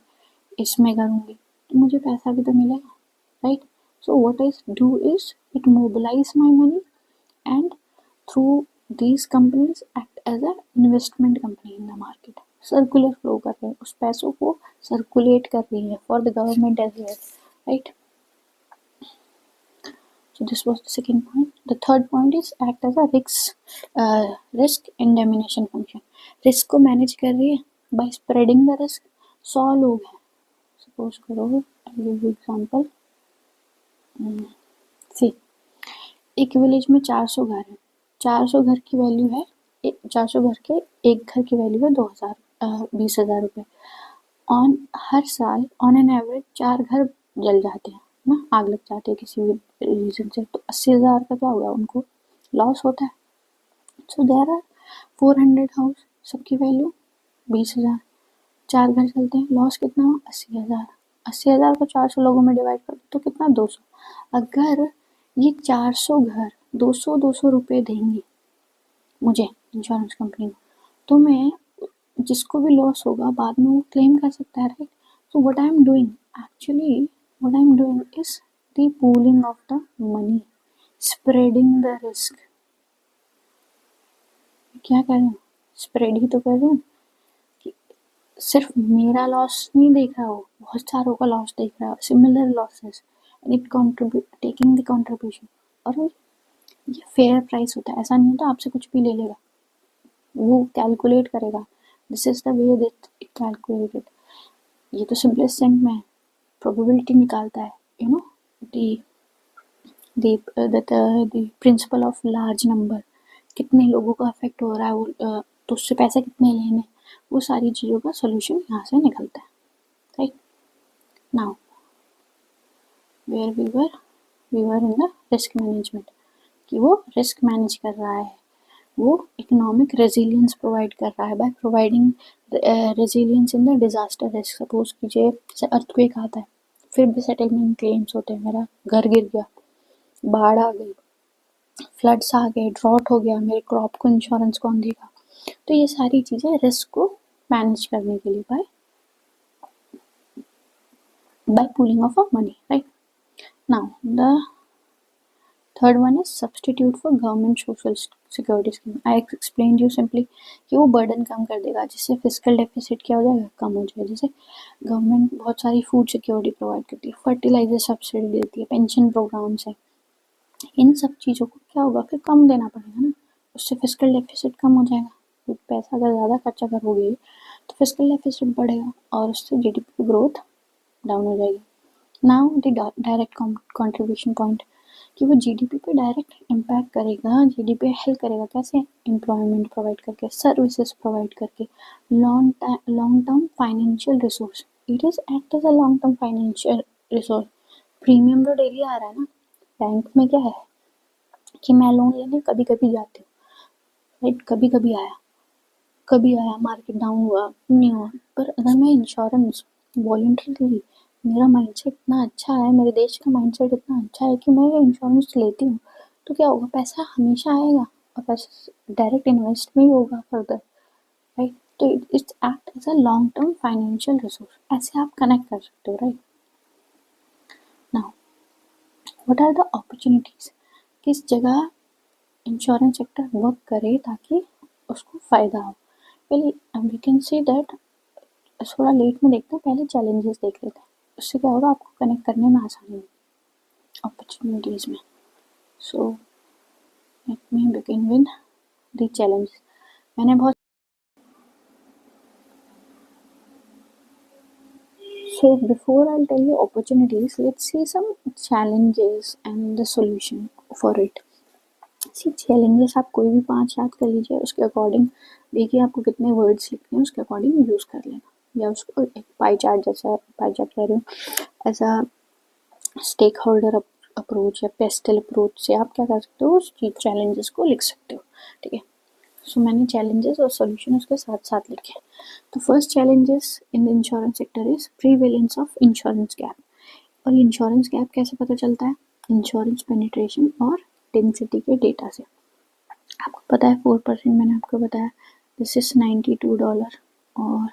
इसमें करूँगी तो मुझे पैसा भी तो मिलेगा, right. So what I do is it mobilize my money and through these companies act as a investment company in the market. Circular flow कर रहे हैं, उस पैसों को सर्कुलेट कर रही है for the government as well, right. So this was the second point. The third point is act as a risk indemnification function. Risk को मैनेज कर रही है by spreading the risk. 100 लोग हैं, सपोज करो, आई गिव यू एग्जांपल. सी, एक village में 400 घर है. 400 घर की वैल्यू है 400 घर के एक घर की वैल्यू है 20,000 रुपये. हर साल ऑन एन एवरेज 4 घर जल जाते हैं ना, आग लग जाती है किसी भी रीजन से, तो 80,000 का क्या होगा, उनको लॉस होता है. सो देयर आर 400 हाउस, सबकी वैल्यू 20,000, 4 घर चलते हैं, लॉस कितना हुआ 80,000. 80,000 को 400 लोगों में डिवाइड कर तो कितना 200. अगर ये 400 घर 200 रुपये देंगे मुझे इंश्योरेंस कंपनी को, तो मैं जिसको भी लॉस होगा बाद में वो क्लेम कर सकता है, right. So what I am doing is the pooling of the money, spreading the risk. क्या कर रही हूँ, स्प्रेड ही तो कर रही हूँ. सिर्फ मेरा लॉस नहीं देख रहा हो, बहुत सारों का लॉस देख रहा है, similar losses, and it taking the contribution. और ये फेयर प्राइस होता है, ऐसा नहीं होता आपसे कुछ भी ले लेगा, वो कैलकुलेट करेगा. This is the way that it calculated. ये तो सिंपलेस्ट सेंस में प्रोबेबिलिटी निकालता है, you know, the principle of large number, कितने लोगों का अफेक्ट हो रहा है वो, तो उससे पैसे कितने लेने, वो सारी चीज़ों का सोल्यूशन यहाँ से निकलता है, right. Now where we were in the risk management, कि वो रिस्क मैनेज कर रहा है, वो इकोनॉमिक रेजिलियंस प्रोवाइड कर रहा है by providing resilience in the disaster risk. Suppose कीजिए जैसे अर्थक्वेक आता है, फिर भी सेटलमेंट क्लेम्स होते हैं, मेरा घर गिर गया, बाढ़ आ गई, फ्लड्स आ गए, ड्रॉट हो गया, मेरे क्रॉप को इंश्योरेंस कौन देगा. तो ये सारी चीज़ें रिस्क को मैनेज करने के लिए by pooling of a money, right. Now the third one is substitute for government social security scheme. I explain you simply कि वो बर्डन कम कर देगा, जिससे फिजिकल डेफिसिट क्या हो जाएगा, कम हो जाएगा. जैसे गवर्नमेंट बहुत सारी फूड सिक्योरिटी प्रोवाइड करती है, फर्टिलाइजर सब्सिडी देती है, पेंशन प्रोग्राम्स है. इन सब चीज़ों को क्या होगा, फिर कम देना पड़ेगा ना, उससे फिजिकल डेफिसिट कम हो जाएगा. क्योंकि पैसा अगर ज़्यादा खर्चा करोगे तो फिजिकल डेफिसिट बढ़ेगा और उससे जीडीपी की ग्रोथ डाउन हो जाएगी. Now the direct contribution point, कि वो जीडीपी पे डायरेक्ट इम्पैक्ट करेगा, जीडीपी हेल्प करेगा कैसे, एम्प्लॉयमेंट प्रोवाइड करके, सर्विसेज प्रोवाइड करके, long term financial resource. It is act as a long term financial resource. Premium तो डेली आ रहा है ना, बैंक में क्या है कि मैं लोन लेने कभी कभी जाती हूँ, राइट, कभी कभी आया मार्केट डाउन हुआ नहीं हुआ. पर अगर मैं इंश्योरेंस वॉलंटरीली, मेरा माइंडसेट इतना अच्छा है, मेरे देश का माइंडसेट इतना अच्छा है कि मैं ये इंश्योरेंस लेती हूँ, तो क्या होगा, पैसा हमेशा आएगा और पैसा डायरेक्ट इन्वेस्ट में ही होगा फर्दर, राइट. तो it's act as a long term financial resource, ऐसे आप कनेक्ट कर सकते हो, right. Now what are the opportunities, किस जगह इंश्योरेंस सेक्टर वर्क करे ताकि उसको फ़ायदा हो. पहले वी कैन सी दैट, थोड़ा लेट में देखते हैं, पहले चैलेंजेस देख लेते हैं, उससे क्या होगा, आपको कनेक्ट करने में आसानी होगी अपॉर्चुनिटीज़ में. सो let me begin with the challenges. मैंने बहुत So before I'll tell you opportunities, let's see some challenges and the solution for it. See, challenges आप कोई भी 5 याद कर लीजिए, उसके अकॉर्डिंग देखिए आपको कितने वर्ड्स लिखने हैं, उसके अकॉर्डिंग यूज़ कर लेना, या उसको एक पाई चार्ट जैसा, पाई चार्ट कह रही हूँ, ऐसा स्टेक होल्डर अप्रोच या पेस्टल अप्रोच से आप क्या कर सकते हो, उस चैलेंजेस को लिख सकते हो, ठीक है। सो मैंने चैलेंजेस और सोल्यूशन उसके साथ साथ लिखे। तो first challenges in the insurance sector is prevalence of insurance gap. और इंश्योरेंस गैप कैसे पता चलता है? इंश्योरेंस पेनिट्रेशन और डेंसिटी के डेटा से। आपको पता है 4%, मैंने आपको बताया दिस इज $92 और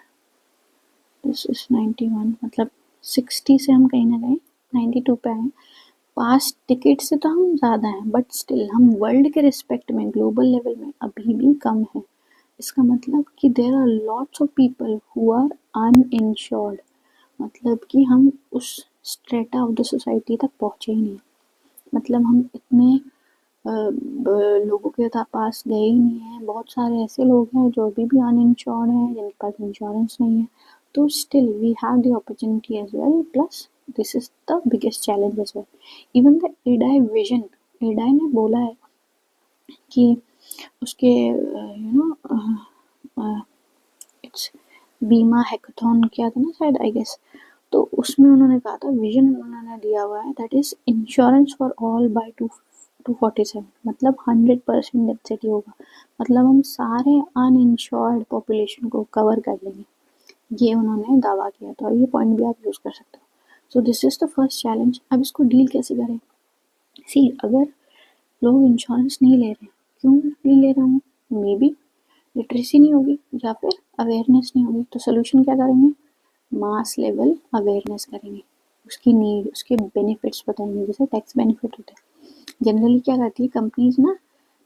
दिस इज 91, मतलब 60 से हम कहीं ना कहीं 92 पे आए। पास्ट टिकट से तो हम ज़्यादा हैं, बट स्टिल हम वर्ल्ड के रिस्पेक्ट में, ग्लोबल लेवल में अभी भी कम है। इसका मतलब कि there are lots of people who are uninsured, मतलब कि हम उस स्ट्रेटा ऑफ द सोसाइटी तक पहुँचे ही नहीं, मतलब हम इतने लोगों के पास गए ही नहीं हैं। बहुत सारे ऐसे लोग हैं जो अभी भी अनइंश्योर्ड हैं, जिनके पास इंश्योरेंस नहीं है। तो still we have the opportunity as well, plus this is the biggest challenge as well. Even the IRDAI vision, IRDAI ने बोला है कि उसके इट्स बीमा हैकाथॉन किया था ना शायद, आई गेस, तो उसमें उन्होंने कहा था, विजन उन्होंने दिया हुआ है, that is insurance for all by 247, मतलब 100% डेंसिटी होगा, मतलब हम सारे अनइंश्योर्ड पॉपुलेशन को कवर कर लेंगे, ये उन्होंने दावा किया था, और ये पॉइंट भी आप यूज़ कर सकते हो। So this is the first challenge. अब इसको डील कैसे करें? सी, अगर लोग इंश्योरेंस नहीं ले रहे, क्यों नहीं ले रहे होंगे? मे बी लिटरेसी नहीं होगी या फिर अवेयरनेस नहीं होगी। तो सोल्यूशन क्या करेंगे? मास लेवल अवेयरनेस करेंगे, उसकी नीड, उसके बेनिफिट्स बताएंगे, जैसे टैक्स बेनिफिट होते हैं। जनरली क्या करती है कंपनीज ना,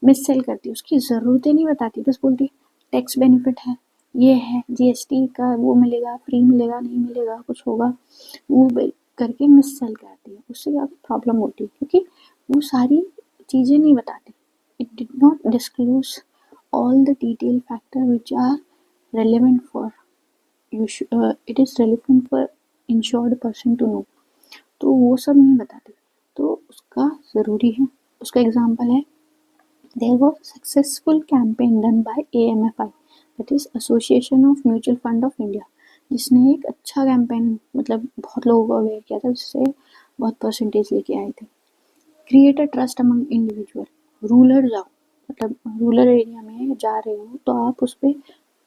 मिस सेल करती है, उसकी ज़रूरतें नहीं बताती, बस बोलती है टैक्स बेनिफिट है, ये है, जीएसटी का वो मिलेगा, फ्री मिलेगा, नहीं मिलेगा, कुछ होगा, वो करके मिस सेल करती है। उससे क्या प्रॉब्लम होती है, क्योंकि वो सारी चीज़ें नहीं बताती। It did not disclose all the detailed factor which are relevant for it is relevant for insured person to know, तो वो सब नहीं बताते, तो उसका ज़रूरी है। उसका एग्जांपल है, there was successful campaign done by AMFI, that is Association of Mutual Fund of India, जिसने एक अच्छा कैंपेन, मतलब बहुत लोगों को अवेयर किया था, जिससे बहुत परसेंटेज लेके आए थे। Create a trust among individual, rural जाओ, मतलब रूरल एरिया में जा रहे हो तो आप उस पर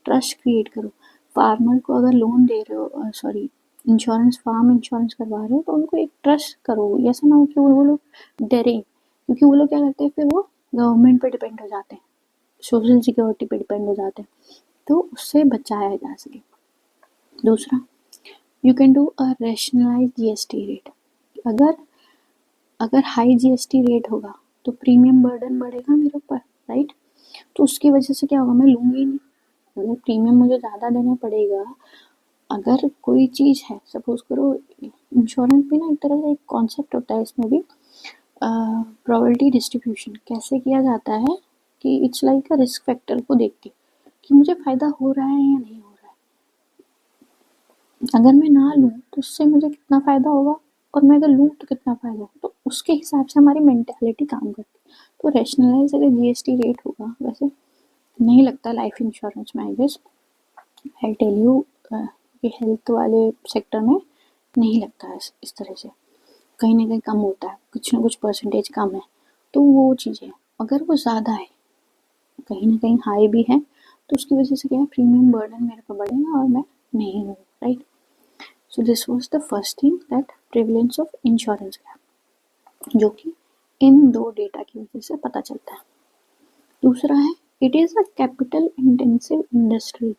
ट्रस्ट क्रिएट करो। फार्मर को अगर लोन दे रहे हो, सॉरी इंश्योरेंस, फार्म इंश्योरेंस करवा रहे हो, तो उनको एक ट्रस्ट करो, ऐसा ना हो कि वो लोग डरे, क्योंकि वो लोग क्या करते हैं, फिर वो गवर्नमेंट पे डिपेंड हो जाते हैं, सोशल सिक्योरिटी पे डिपेंड हो जाते हैं, तो उससे बचाया जा सके। दूसरा, you can do a rationalize GST rate. अगर हाई जीएसटी रेट होगा तो प्रीमियम बर्डन बढ़ेगा मेरे ऊपर, राइट? तो उसकी वजह से क्या होगा, मैं लूँगी ही नहीं, अगर प्रीमियम मुझे ज़्यादा देना पड़ेगा। अगर कोई चीज़ है, सपोज करो, इंश्योरेंस भी ना एक तरह से एक कॉन्सेप्ट होता है, इसमें भी प्रोबेबिलिटी डिस्ट्रीब्यूशन कैसे किया जाता है, कि it's like a risk factor को देख के कि मुझे फ़ायदा हो रहा है या नहीं हो रहा है। अगर मैं ना लूँ तो उससे मुझे कितना फ़ायदा होगा, और मैं अगर लूँ तो कितना फ़ायदा होगा, तो उसके हिसाब से हमारी मेंटालिटी काम करती है। तो रैशनलाइज अगर जीएसटी रेट होगा, वैसे नहीं लगता लाइफ इंश्योरेंस में, I guess, I tell you, कि हेल्थ वाले सेक्टर में नहीं लगता है इस तरह से, कहीं ना कहीं कम होता है, कुछ ना कुछ परसेंटेज कम है, तो वो चीज़ें। अगर वो ज़्यादा है, कहीं ना कहीं हाई भी है, तो उसकी वजह से क्या है, प्रीमियम बर्डन मेरे पर बढ़ेगा और मैं नहीं लूँ, right? So this was the first thing, that prevalence of insurance gap, जो कि इन दो डेटा की वजह से पता चलता है। दूसरा है, it is a capital intensive industry,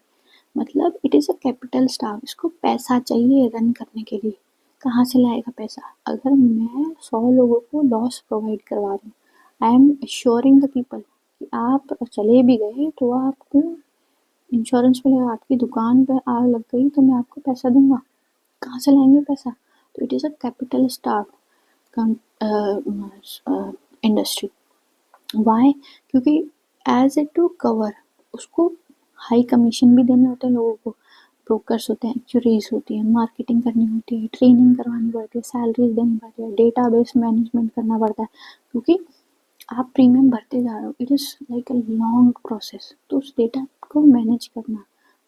मतलब it is a capital staff, इसको पैसा चाहिए रन करने के लिए। कहाँ से लाएगा पैसा? अगर मैं 100 लोगों को लॉस प्रोवाइड करवा रही हूँ, I am assuring the people कि आप चले भी गए तो आपको इंश्योरेंस मिलेगा, आपकी दुकान पर आग लग गई तो मैं आपको पैसा दूंगा, कहाँ से लाएंगे पैसा? तो it is a capital staff industry. Why? क्योंकि एज ए टू कवर, उसको हाई कमीशन भी देने होते हैं लोगों को, ब्रोकर्स होते हैं, एक्चुरीज होती है, मार्केटिंग करनी होती है, ट्रेनिंग करवानी पड़ती है, सैलरीज देनी पड़ती है, डेटाबेस मैनेजमेंट करना पड़ता है, क्योंकि आप प्रीमियम भरते जा रहे हो, it is like a long process. तो उस डेटा को मैनेज करना,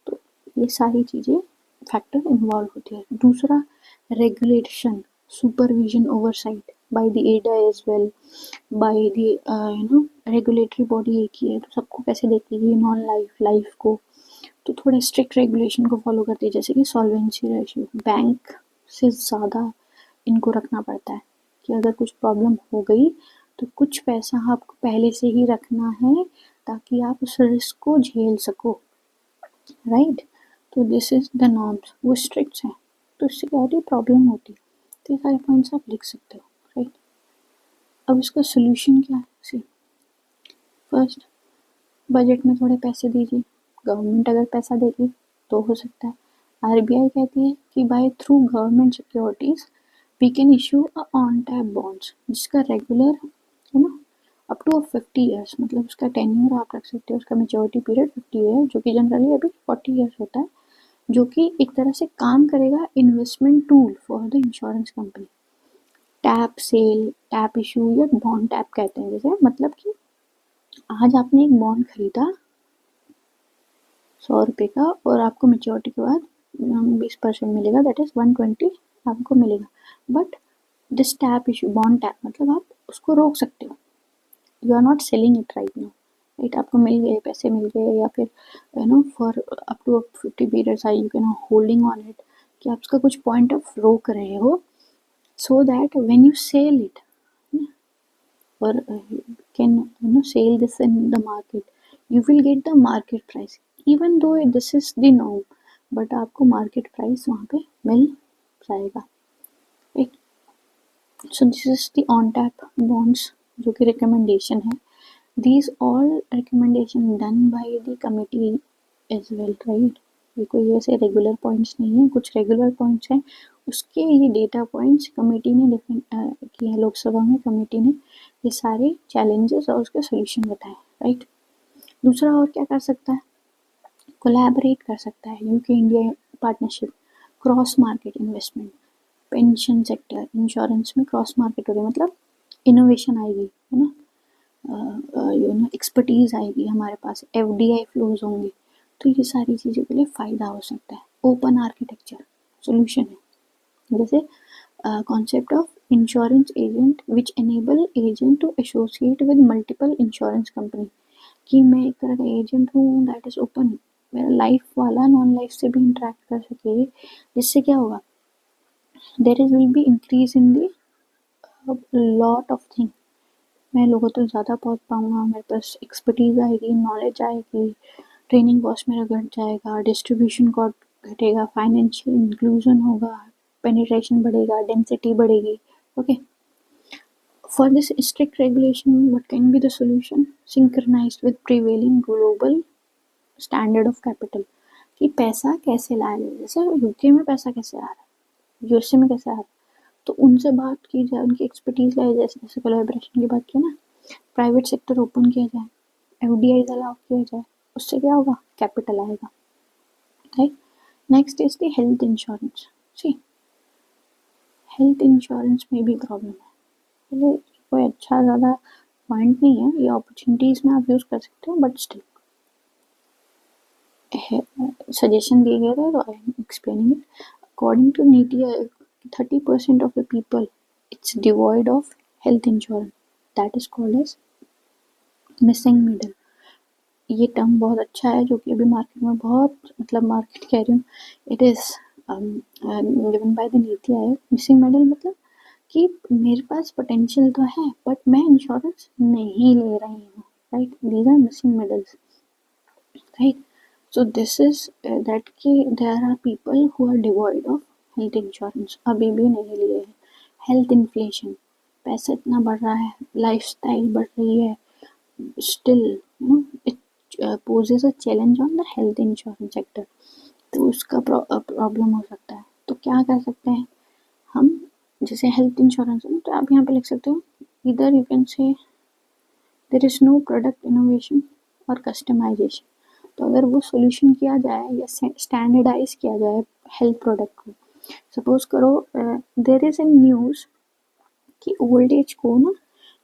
तो ये सारी चीज़ें फैक्टर इन्वॉल्व होती है। दूसरा, regulation, supervision, oversight by the IRDA as well, by the regulatory body एक ही है, तो सबको कैसे देखेगी, नॉन लाइफ, लाइफ को, तो थोड़े स्ट्रिक्ट रेगुलेशन को फॉलो करती है, जैसे कि सॉल्वेंसी रेशियो, बैंक से ज़्यादा इनको रखना पड़ता है कि अगर कुछ प्रॉब्लम हो गई तो कुछ पैसा आपको पहले से ही रखना है ताकि आप उस रिस्क को झेल सको, राइट। तो दिस इज द नॉर्म्स, वो स्ट्रिक्ट हैं, तो इससे क्या होती है, प्रॉब्लम होती है। तो ये सारे पॉइंट्स आप लिख सकते हो, राइट। अब इसका सोल्यूशन क्या है, सी, फर्स्ट, बजट में थोड़े पैसे दीजिए, गवर्नमेंट अगर पैसा देगी तो हो सकता है। आरबीआई कहती है कि by through government securities we can issue a on tap bonds, जिसका रेगुलर है ना अप टू 50 ईयर्स, मतलब उसका टेन्योर आप रख सकते हो, उसका मेच्योरिटी पीरियड 50 ईयर, जो कि जनरली अभी 40 ईयर्स होता है, जो कि एक तरह से काम करेगा investment tool for the insurance company. Tap sale, tap issue या बॉन्ड टैप कहते हैं जैसे, मतलब कि आज आपने एक बॉन्ड खरीदा 100 रुपये का, और आपको मेच्योरिटी के बाद 20% मिलेगा, दैट इज 120 आपको मिलेगा। But this tap issue, bond tap, मतलब आप उसको रोक सकते हो, you are not selling it right now, right. आपको मिल गए, पैसे मिल गए, या फिर for up to 50 periods I you can holding on it, कि आप उसका कुछ पॉइंट ऑफ रोक रहे हो, so that when you sell it or can sell this in the market, you will get the market price, even though this is the norm, but आपको market price वहाँ पे मिल जाएगा, right? So this is the on tap bonds जो कि recommendation है, these all recommendation done by the committee as well, right? ये कोई ऐसे रेगुलर पॉइंट्स नहीं है, कुछ रेगुलर पॉइंट्स हैं, उसके ये डेटा पॉइंट्स कमेटी ने डिफरेंट किए हैं, लोकसभा में कमेटी ने ये सारे चैलेंजेस और उसके सोल्यूशन बताए, राइट। दूसरा और क्या कर सकता है, कोलैबोरेट कर सकता है, UK India partnership, cross market investment, pension sector, insurance में क्रॉस मार्केट हो रही है, मतलब इनोवेशन आएगी, है ना, एक्सपर्टीज आएगी हमारे पास, एफडीआई फ्लोज होंगे, तो ये सारी चीज़ों के लिए फ़ायदा हो सकता है। ओपन आर्किटेक्चर सोल्यूशन है, जैसे concept of insurance agent which enable agent to associate with multiple insurance company, कि मैं एक तरह का एजेंट हूँ दैट इज़ ओपन, मेरा लाइफ वाला नॉन लाइफ से भी इंटरेक्ट कर सके, जिससे क्या होगा, there is will be increase in the lot of thing, मैं लोगों तक ज़्यादा पहुँच पाऊँगा, मेरे पास एक्सपर्टीज आएगी, नॉलेज आएगी, ट्रेनिंग कॉस्ट मेरा घट जाएगा, डिस्ट्रीब्यूशन कॉस्ट घटेगा, फाइनेंशियल इंक्लूजन होगा, पेनिट्रेशन बढ़ेगा, डेंसिटी बढ़ेगी, okay. For this strict regulation, what can be the solution? Synchronized with prevailing global standard of capital, कि पैसा कैसे लाया जाए, जैसे यूके में पैसा कैसे आ रहा है, यूएसए में कैसे आ रहा है, तो उनसे बात की जाए, उनकी एक्सपर्टीज लाई जाए, जैसे कोलैबोरेशन की बात की ना, प्राइवेट सेक्टर ओपन किया जाए, एफडीआई अलाउ किया जाए, उससे क्या होगा, कैपिटल आएगा, right. Next is the health insurance, see health insurance में भी प्रॉब्लम है, ये कोई अच्छा ज़्यादा पॉइंट नहीं है, ये अपॉर्चुनिटीज़ में आप यूज़ कर सकते हो, बट स्टिल सजेशन दिए गए थे, तो I am explaining it. According to NITI Aayog, 30% of the people it's devoid of health insurance, that is called as missing middle. ये टर्म बहुत अच्छा है, जो कि अभी मार्केट में बहुत, मतलब मार्केट कह रही हूँ, it is given by the NITI Aayog. Missing middle मतलब कि मेरे पास पोटेंशियल तो है बट मैं इंश्योरेंस नहीं ले रही हूँ, right, these are missing middles, right. So this is that कि there are people who are devoid of health insurance, अभी भी नहीं लिए हैं। हेल्थ इन्फ्लेशन, पैसा इतना बढ़ रहा है, लाइफस्टाइल बढ़ रही है, still it poses a challenge on the health insurance sector, तो उसका प्रॉब्लम हो सकता है। तो क्या कर सकते हैं हम, जैसे हेल्थ इंश्योरेंस है, तो आप यहाँ पे लिख सकते हो, इधर you can say there is no product innovation और कस्टमाइजेशन, तो अगर वो सोल्यूशन किया जाए या स्टैंडर्डाइज किया जाए हेल्थ प्रोडक्ट को, सपोज करो देयर इज़ ए न्यूज़ कि ओल्ड एज को ना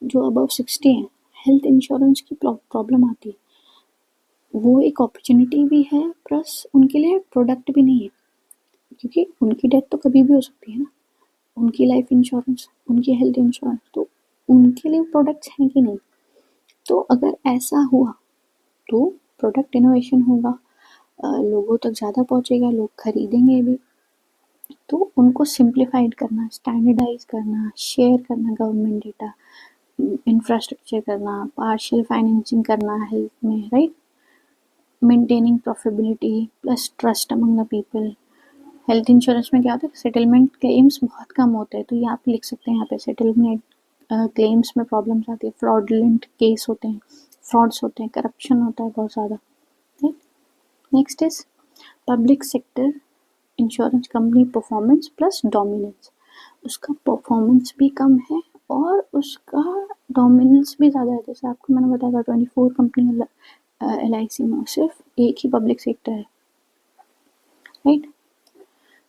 जो अबव 60 है हेल्थ इंश्योरेंस की प्रॉब्लम आती है, वो एक अपॉर्चुनिटी भी है प्लस उनके लिए प्रोडक्ट भी नहीं है, क्योंकि उनकी डेथ तो कभी भी हो सकती है ना, उनकी लाइफ इंश्योरेंस, उनकी हेल्थ इंश्योरेंस, तो उनके लिए प्रोडक्ट्स हैं कि नहीं। तो अगर ऐसा हुआ तो प्रोडक्ट इनोवेशन होगा, लोगों तक ज़्यादा पहुँचेगा, लोग खरीदेंगे भी। तो उनको सिंप्लीफाइड करना, स्टैंडर्डाइज करना, शेयर करना गवर्नमेंट डेटा, इंफ्रास्ट्रक्चर करना, पार्शियल फाइनेंसिंग करना हेल्थ में, right, maintaining profitability plus trust among the people. Health insurance में क्या होता है, सेटलमेंट क्लेम्स बहुत कम होते हैं, तो ये आप लिख सकते हैं यहाँ पे, सेटलमेंट क्लेम्स में प्रॉब्लम्स आती है, फ्रॉडलेंट केस होते हैं, फ्रॉड्स होते हैं, करप्शन होता है बहुत ज़्यादा। Next is public sector insurance company performance plus dominance, उसका परफॉर्मेंस भी कम है और उसका डोमिनेंस भी ज़्यादा है। जैसे आपको मैंने बताया था 24 कंपनी LIC में सिर्फ एक ही पब्लिक सेक्टर है, right.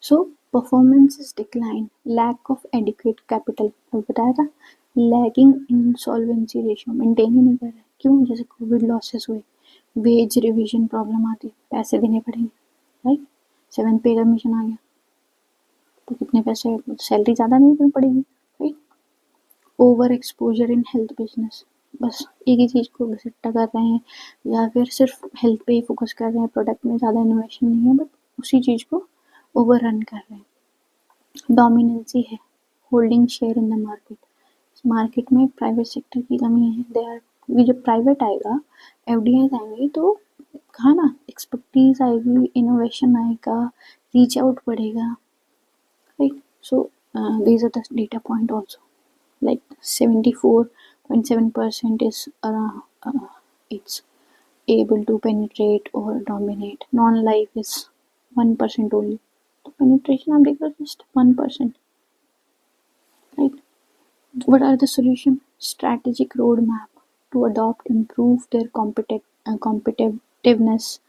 So performance is decline, lack of adequate capital, बताया था, लैगिंग इंसॉल्वेंसी रेशियो, मेंटेन ही नहीं कर रहा है। क्यों? जैसे कोविड लॉसेस हुए, वेज रिविजन प्रॉब्लम आती है, पैसे देने पड़ेंगे, राइट। 7th पे कमीशन आ गया तो कितने पैसे, सैलरी ज़्यादा नहीं देनी पड़ेगी, right. Over exposure in health business, बस एक ही चीज़ को घसीटा कर रहे हैं या फिर सिर्फ हेल्थ पे ही फोकस कर रहे हैं, प्रोडक्ट में ज़्यादा इनोवेशन नहीं है, बट उसी चीज़ को ओवर रन कर रहे हैं। डोमिनेंसी है, holding share in the market, market में प्राइवेट सेक्टर की कमी है, दे आर, क्योंकि जब प्राइवेट आएगा, FDIs आएंगे तो कहा ना, एक्सपर्टीज आएगी, इनोवेशन आएगा, रीच आउट बढ़ेगा, right. So these are the data point also, like 74.7% is it's able to penetrate or dominate, non-life is 1% only, तो penetration आप देख रहे हो just 1%, right. What are the solution? Strategic roadmap to adopt, improve their competitiveness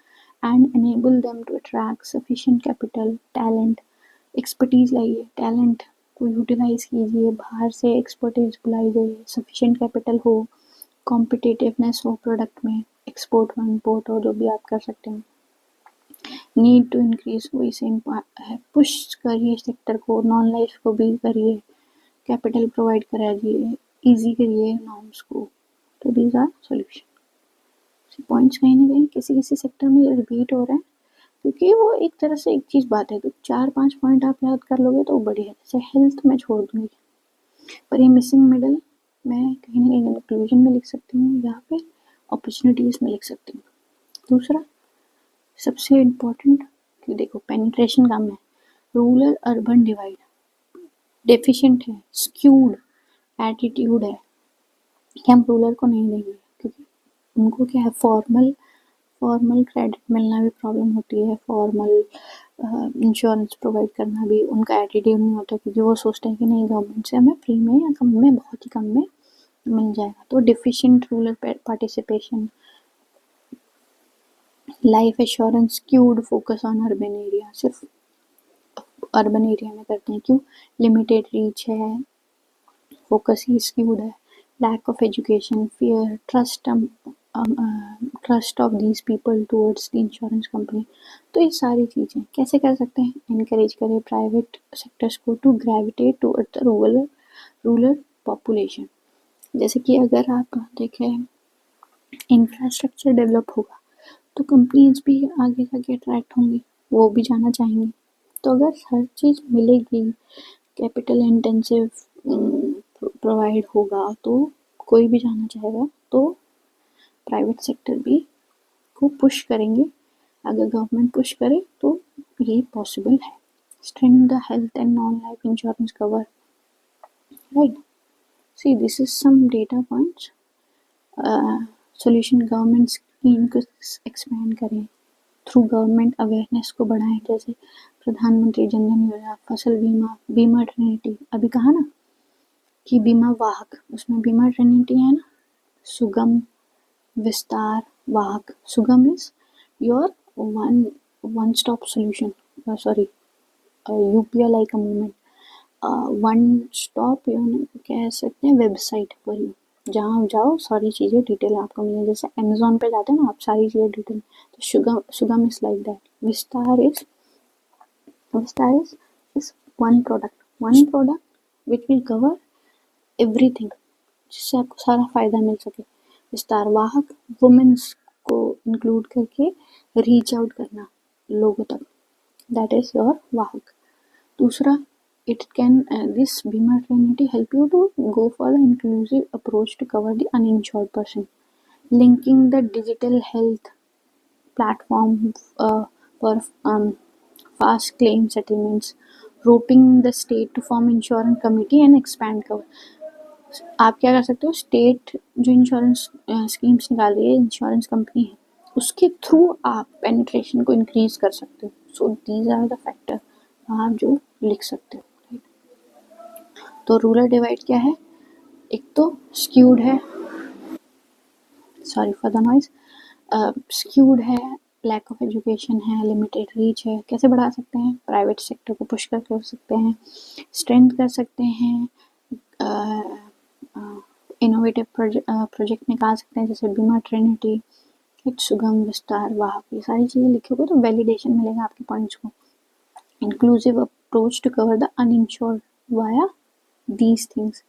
and enable them to attract sufficient capital, talent, expertise लाइए, talent को utilise कीजिए, बाहर से एक्सपर्टीज बुलाई जाइए, सफिशिएंट कैपिटल हो, कॉम्पिटिटिवनेस हो प्रोडक्ट में, एक्सपोर्ट हो इम्पोर्ट हो, जो भी आप कर सकते हैं। नीड टू इंक्रीज, वही सेम है, पुश करिए सेक्टर को, नॉन लाइफ को भी करिए, कैपिटल प्रोवाइड कराइए, ईजी करिए नॉर्म्स को। तो दीज आर सोल्यूशन। पॉइंट्स कहीं ना कहीं किसी किसी सेक्टर में रिपीट हो रहे हैं, क्योंकि वो एक तरह से एक चीज़ बात है, तो 4-5 पॉइंट आप याद कर लोगे तो बढ़िया है। जैसे हेल्थ में छोड़ दूंगी, पर ये मिसिंग मिडल मैं कहीं ना कहीं कंक्लूजन में लिख सकती हूँ या फिर अपॉर्चुनिटीज़ में लिख सकती हूँ। दूसरा सबसे इम्पोर्टेंट कि देखो पेनिट्रेशन कम है, रूरल अर्बन डिवाइड डेफिशिएंट है, स्क्यूड एटीट्यूड है कि हम रूरल को नहीं देंगे, क्योंकि उनको क्या है, फॉर्मल क्रेडिट मिलना भी प्रॉब्लम होती है, फॉर्मल इंश्योरेंस प्रोवाइड करना भी उनका एटीट्यूड नहीं होता, क्योंकि वो सोचते हैं कि नहीं गवर्नमेंट से हमें फ्री में या कम में, बहुत ही कम में मिल जाएगा। तो deficient rural participation, life assurance skewed focus on urban area, सिर्फ अर्बन एरिया में करते हैं, क्यों, लिमिटेड रीच है, फोकस ही स्क्यूड है, lack of education, fear, trust of these people towards the insurance company. तो ये सारी चीज़ें कैसे कर सकते हैं, इनकरेज करें प्राइवेट सेक्टर्स को to gravitate toward the rural population. जैसे कि अगर आप देखें इंफ्रास्ट्रक्चर डेवलप होगा तो कंपनीज भी आगे जाके अट्रैक्ट होंगी, वो भी जाना चाहेंगे। तो अगर हर चीज़ मिलेगी, कैपिटल इंटेंसिव प्रोवाइड होगा तो कोई भी जाना चाहेगा, तो प्राइवेट सेक्टर भी को पुश करेंगे। अगर गवर्नमेंट पुश करे तो ये पॉसिबल है। Strengthen the health and non life insurance cover, right. See this is some data points. Solution government scheme को एक्सपेंड करें, थ्रू गवर्नमेंट अवेयरनेस को बढ़ाएं, जैसे प्रधानमंत्री जन धन योजना, फसल बीमा, बीमा ट्रिनिटी, अभी कहा ना कि बीमा वाहक, उसमें बीमा ट्रिनिटी है ना, सुगम, विस्तार, वाहक। सुगम is your one stop solution, sorry UPI like a movement, one stop कह सकते हैं वेबसाइट पर ही, जहाँ जाओ सारी चीज़ें डिटेल आपको मिले, जैसे अमेजोन पे जाते हैं ना आप, सारी चीज़ें डिटेल। तो सुगम इज लाइक दैट। विस्तार is one product which will cover everything, जिससे आपको सारा फायदा मिल सके। विस्तार वाहक वुमेन्स को इंक्लूड करके रीच आउट करना लोगों तक, दैट इज योर वाहक। दूसरा, it can this Bima Trinity help you to go for the inclusive approach to cover the uninsured person, linking the digital health platform for fast claim settlements, roping the state to form insurance committee and expand cover। आप क्या कर सकते हो, state जो insurance schemes निकाल रही है, insurance company है, उसके थ्रू आप पेनिट्रेशन को इंक्रीज कर सकते हो। So these are the factor आप जो लिख सकते हो। तो रूरल डिवाइड क्या है, एक तो स्क्यूड है, sorry for the noise, skewed है, लैक ऑफ एजुकेशन है, लिमिटेड रीच है। कैसे बढ़ा सकते हैं, प्राइवेट सेक्टर को पुश कर सकते हैं, स्ट्रेंथ कर सकते हैं, इनोवेटिव प्रोजेक्ट निकाल सकते हैं, जैसे बीमा ट्रिनिटी, सुगम, विस्तार, वाहक, ये सारी चीज़ें लिखोगे तो वैलिडेशन मिलेगा आपके पॉइंट्स को। Inclusive approach to cover the uninsured via these things,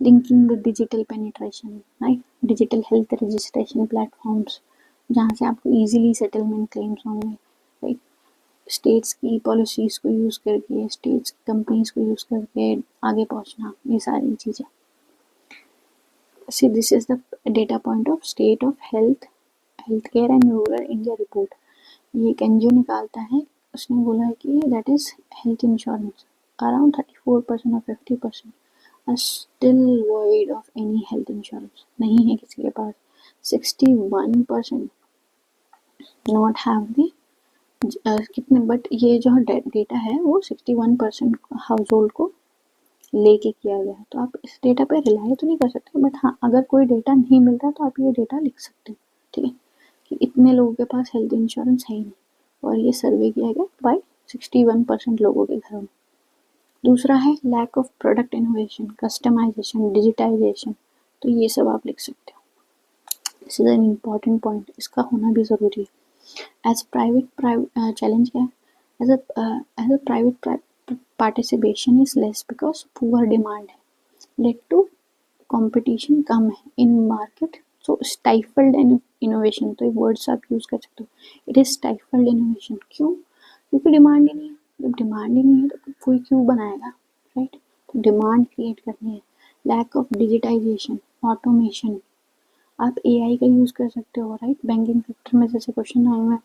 linking the digital penetration, right? Digital health registration platforms, जहाँ से आपको easily settlement claims होंगे, right? स्टेट्स की पॉलिसीज़ को यूज़ करके, स्टेट्स की कंपनीज को यूज़ करके आगे पहुँचना, ये सारी चीज़ें। See, this is the data point of state of healthcare and rural India report। ये एक एनजीओ निकालता है, उसने बोला है कि that is health insurance around 34% और 50% are still void of any health insurance, नहीं है किसी के पास। 61% not have the कितने, बट ये जो डेटा है वो 61% हाउस होल्ड को लेके किया गया है। तो आप इस डेटा पे रिलाई तो नहीं कर सकते, बट हाँ अगर कोई डेटा नहीं मिलता तो आप ये डेटा लिख सकते हैं, ठीक है, कि इतने लोगों के पास हेल्थ इंश्योरेंस है ही नहीं, और ये सर्वे किया गया बाय 61% लोगों के घरों में। दूसरा है lack of product innovation, customization, digitization, तो ये सब आप लिख सकते हो। This is an important point, इसका होना भी ज़रूरी है। एज प्राइवेट चैलेंज क्या है, as a private participation is less because poor demand है, लेट टू कंपटीशन कम है in market, so stifled innovation, तो ये वर्ड्स आप यूज़ कर सकते हो, इट इज स्टाइफल्ड इनोवेशन। क्यों, क्योंकि डिमांड ही नहीं है, जब डिमांड ही नहीं है तो कोई क्यों बनाएगा, राइट? तो डिमांड क्रिएट करनी है। लैक ऑफ डिजिटाइजेशन, ऑटोमेशन, आप AI का यूज़ कर सकते हो, राइट? बैंकिंग सेक्टर में जैसे क्वेश्चन आए हुए हैं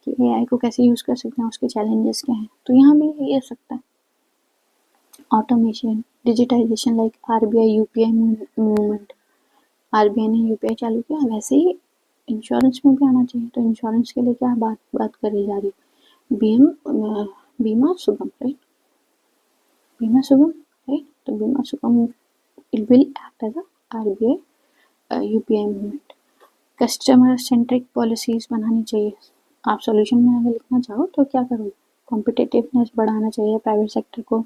कि AI को कैसे यूज़ कर सकते हैं, उसके चैलेंजेस क्या हैं, तो यहाँ भी यही आ सकता है। Automation, digitization like RBI UPI movement, RBI ने UPI चालू किया, वैसे ही इंश्योरेंस में भी आना चाहिए। तो इंश्योरेंस के लिए क्या बात करी जा रही है, बीमा सुगम, राइट? बीमा सुगम, राइट? तो Bima Sugam it will act as a RBI UPI movement. Customer centric policies बनानी चाहिए। आप सॉल्यूशन में अगर लिखना चाहो तो क्या करोगे, कॉम्पिटिटिवनेस बढ़ाना चाहिए, प्राइवेट सेक्टर को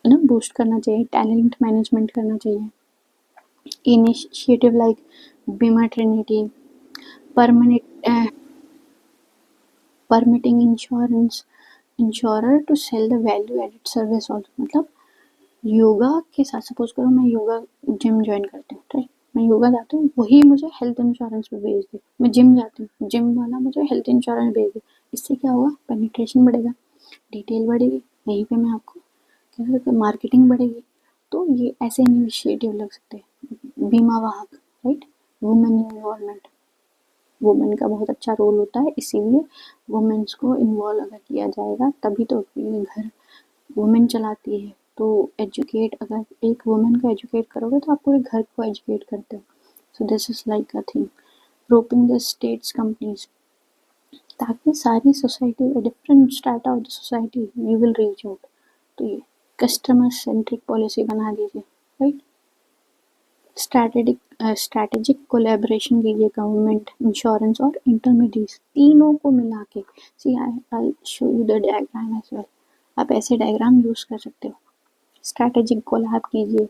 ना बूस्ट करना चाहिए, टैलेंट मैनेजमेंट करना चाहिए, initiative like Bima Trinity, permitting insurer to sell the value added service also. मतलब योगा के साथ, सपोज करो मैं योगा जिम ज्वाइन करती हूँ, राइट? मैं योगा जाती हूँ, वही मुझे हेल्थ इंश्योरेंस पे भेज दे। मैं जिम जाती हूँ, जिम वाला मुझे हेल्थ इंश्योरेंस भेज दे। इससे क्या होगा, पेनिट्रेशन बढ़ेगा, डिटेल बढ़ेगी, यहीं पे मैं आपको कह सकती हूँ मार्केटिंग बढ़ेगी। तो ये ऐसे इनिशिएटिव लग सकते हैं। बीमा वाहक, राइट? वुमेन इन्वॉल्वमेंट, वुमेन का बहुत अच्छा रोल होता है, इसीलिए वुमेन्स को इन्वॉल्व अगर किया जाएगा तभी तो ये घर वुमेन चलाती है। तो एजुकेट, अगर एक वुमेन को एजुकेट करोगे तो आप पूरे घर को एजुकेट करते हो। So this is like a thing, roping the states companies, ताकि सारी society, different strata of the society you will reach out. तो ये कस्टमर सेंट्रिक पॉलिसी बना दीजिए, राइट? स्ट्रैटेजिक कोलैबोरेशन कीजिए गवर्नमेंट, इंश्योरेंस और इंटरमीडिएट्स तीनों को मिला के। See I show you the diagram as well. आप ऐसे डायग्राम यूज़ कर सकते हो। स्ट्रैटेजिक कोलैब कीजिए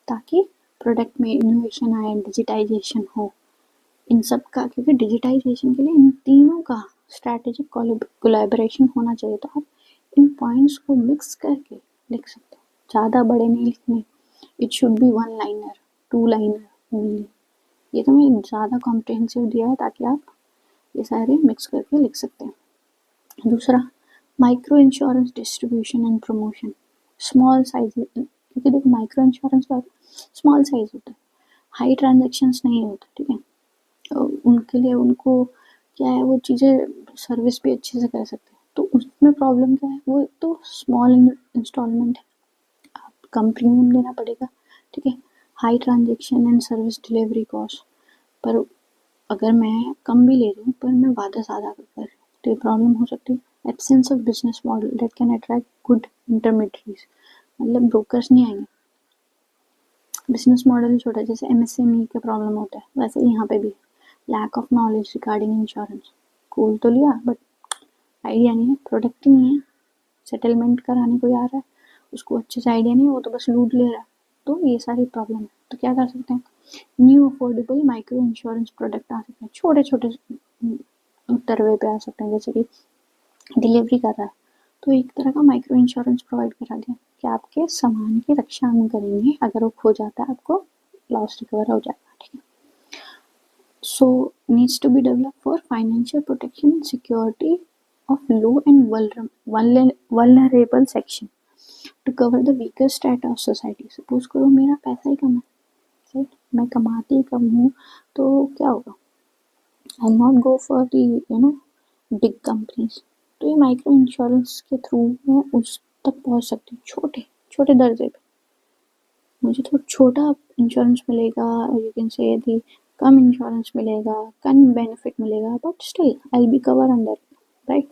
ताकि प्रोडक्ट में इनोवेशन आए, डिजिटाइजेशन हो इन सब का, क्योंकि डिजिटाइजेशन के लिए इन तीनों का स्ट्रैटेजिक कोलैबोरेशन होना चाहिए। तो आप इन पॉइंट्स को मिक्स करके लिख सकते हो, ज़्यादा बड़े नहीं लिखने। It should be 1 liner 2 liner only. ये तो मैंने ज़्यादा कॉम्प्रिहेंसिव दिया है ताकि आप ये सारे मिक्स करके लिख सकते हैं। दूसरा, micro insurance distribution and promotion. Small size, क्योंकि देखो माइक्रो इंश्योरेंस का स्मॉल साइज होता है, हाई ट्रांजेक्शन्स नहीं होता, ठीक है। उनके लिए उनको क्या है, वो चीज़ें सर्विस भी अच्छे से कर सकते हैं। तो उसमें प्रॉब्लम क्या है, वो तो स्मॉल इंस्टॉलमेंट है, आप कम प्रीमियम देना पड़ेगा, ठीक है। High transaction and service delivery cost, पर अगर मैं कम भी ले रही हूँ पर मैं वादा ज़्यादा कर रही हूँ तो ये प्रॉब्लम हो सकती है। Absence of business model that can attract good intermediates, मतलब ब्रोकर्स नहीं आएंगे। बिजनेस मॉडल छोटा, जैसे एमएसएमई का प्रॉब्लम होता है, वैसे यहाँ पे भी lack of knowledge regarding insurance. खोल तो लिया बट आइडिया नहीं है, प्रोडक्ट ही नहीं है, सेटलमेंट कराने कोई आ रहा है उसको अच्छे से आइडिया नहीं है, वो तो बस लूट ले रहा है। तो ये सारी प्रॉब्लम है। तो क्या कर सकते हैं, new affordable micro insurance product आ सकते हैं, छोटे छोटे तरवे पे आ सकते हैं, जैसे कि डिलीवरी कर रहा है तो एक तरह का माइक्रो इंश्योरेंस प्रोवाइड करा दिया कि आपके सामान की रक्षा हम करेंगे, अगर वो खो जाता है आपको लॉस रिकवर हो जाएगा, ठीक है। So needs to be develop for financial protection and security of low and vulnerable section to cover the weaker strata of society। Suppose करो मेरा पैसा ही कम है, राइट, मैं कमाती ही कम हूँ, तो क्या होगा, I not go for the big companies. तो ये माइक्रो इंश्योरेंस के थ्रू मैं उस तक पहुँच सकती हूँ, छोटे छोटे दर्जे पे मुझे तो छोटा इंश्योरेंस मिलेगा, यू कैन से दी कम इंश्योरेंस मिलेगा, कम बेनिफिट मिलेगा, but still I will be cover under, right.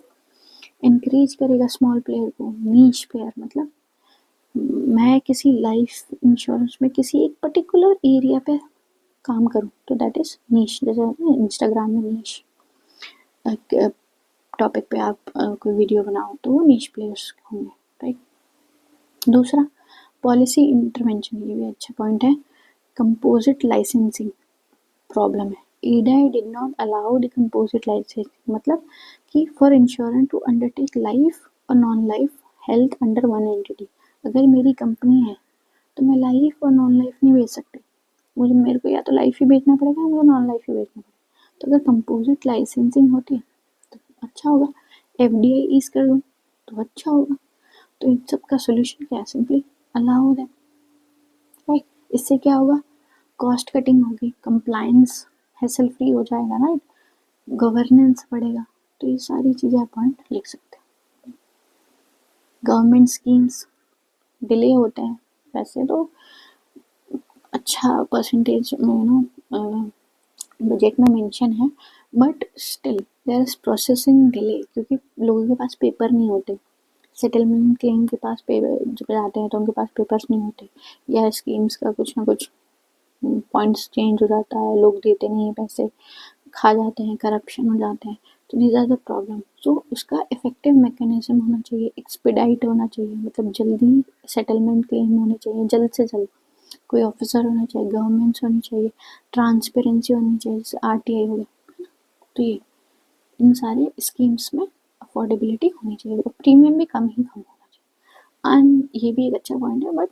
Increase करेगा स्मॉल प्लेयर को, नीश प्लेयर, मतलब मैं किसी लाइफ इंश्योरेंस में किसी एक पर्टिकुलर एरिया पे काम करूँ तो दैट इज नीश। जैसे इंस्टाग्राम में नीश टॉपिक पे आप कोई वीडियो बनाओ तो वो नीश प्लेयर्स होंगे, राइट। दूसरा, पॉलिसी इंटरवेंशन, ये भी अच्छा पॉइंट है। कंपोजिट लाइसेंसिंग प्रॉब्लम है, ADAI did not allow the composite licensing, मतलब कि for insurance to undertake life और non life health under one entity. अगर मेरी कंपनी है तो मैं लाइफ और नॉन लाइफ नहीं बेच सकती, मेरे को या तो लाइफ ही बेचना पड़ेगा या मुझे नॉन लाइफ ही बेचना पड़ेगा। तो अगर कंपोजिट लाइसेंसिंग होती है तो अच्छा होगा, FDI ईज कर दूँ तो अच्छा होगा। तो इन सब का सोल्यूशन क्या है, सिंपली अलाउ देम, राइट। इससे क्या होगा, कॉस्ट कटिंग होगी, कंप्लायंस हैसल फ्री हो जाएगा, राइट, गवर्नेंस बढ़ेगा। तो ये सारी चीज़ें आप पॉइंट लिख सकते हैं। गवर्नमेंट स्कीम्स डिले होते हैं, वैसे तो अच्छा परसेंटेज में बजट में मेंशन है, but still there is processing delay, क्योंकि लोगों के पास पेपर नहीं होते। सेटलमेंट क्लेम के पास पेपर जब आते हैं तो उनके पास पेपर्स नहीं होते, या स्कीम्स का कुछ ना कुछ पॉइंट्स चेंज हो जाता है, लोग देते नहीं हैं पैसे, खा जाते हैं, करप्शन हो जाते हैं। तो दीज आर द प्रॉब्लम। सो उसका इफेक्टिव मैकेनिज्म होना चाहिए, एक्सपीडाइट होना चाहिए, मतलब जल्दी सेटलमेंट क्लेम होने चाहिए, जल्द से जल्द कोई ऑफिसर होना चाहिए, गवर्नमेंट्स होनी चाहिए, ट्रांसपेरेंसी होनी चाहिए, जैसे RTI हो गया। तो ये इन सारे स्कीम्स में अफोर्डेबिलिटी होनी चाहिए और प्रीमियम भी कम ही कम होना चाहिए। एंड ये भी एक अच्छा पॉइंट है, बट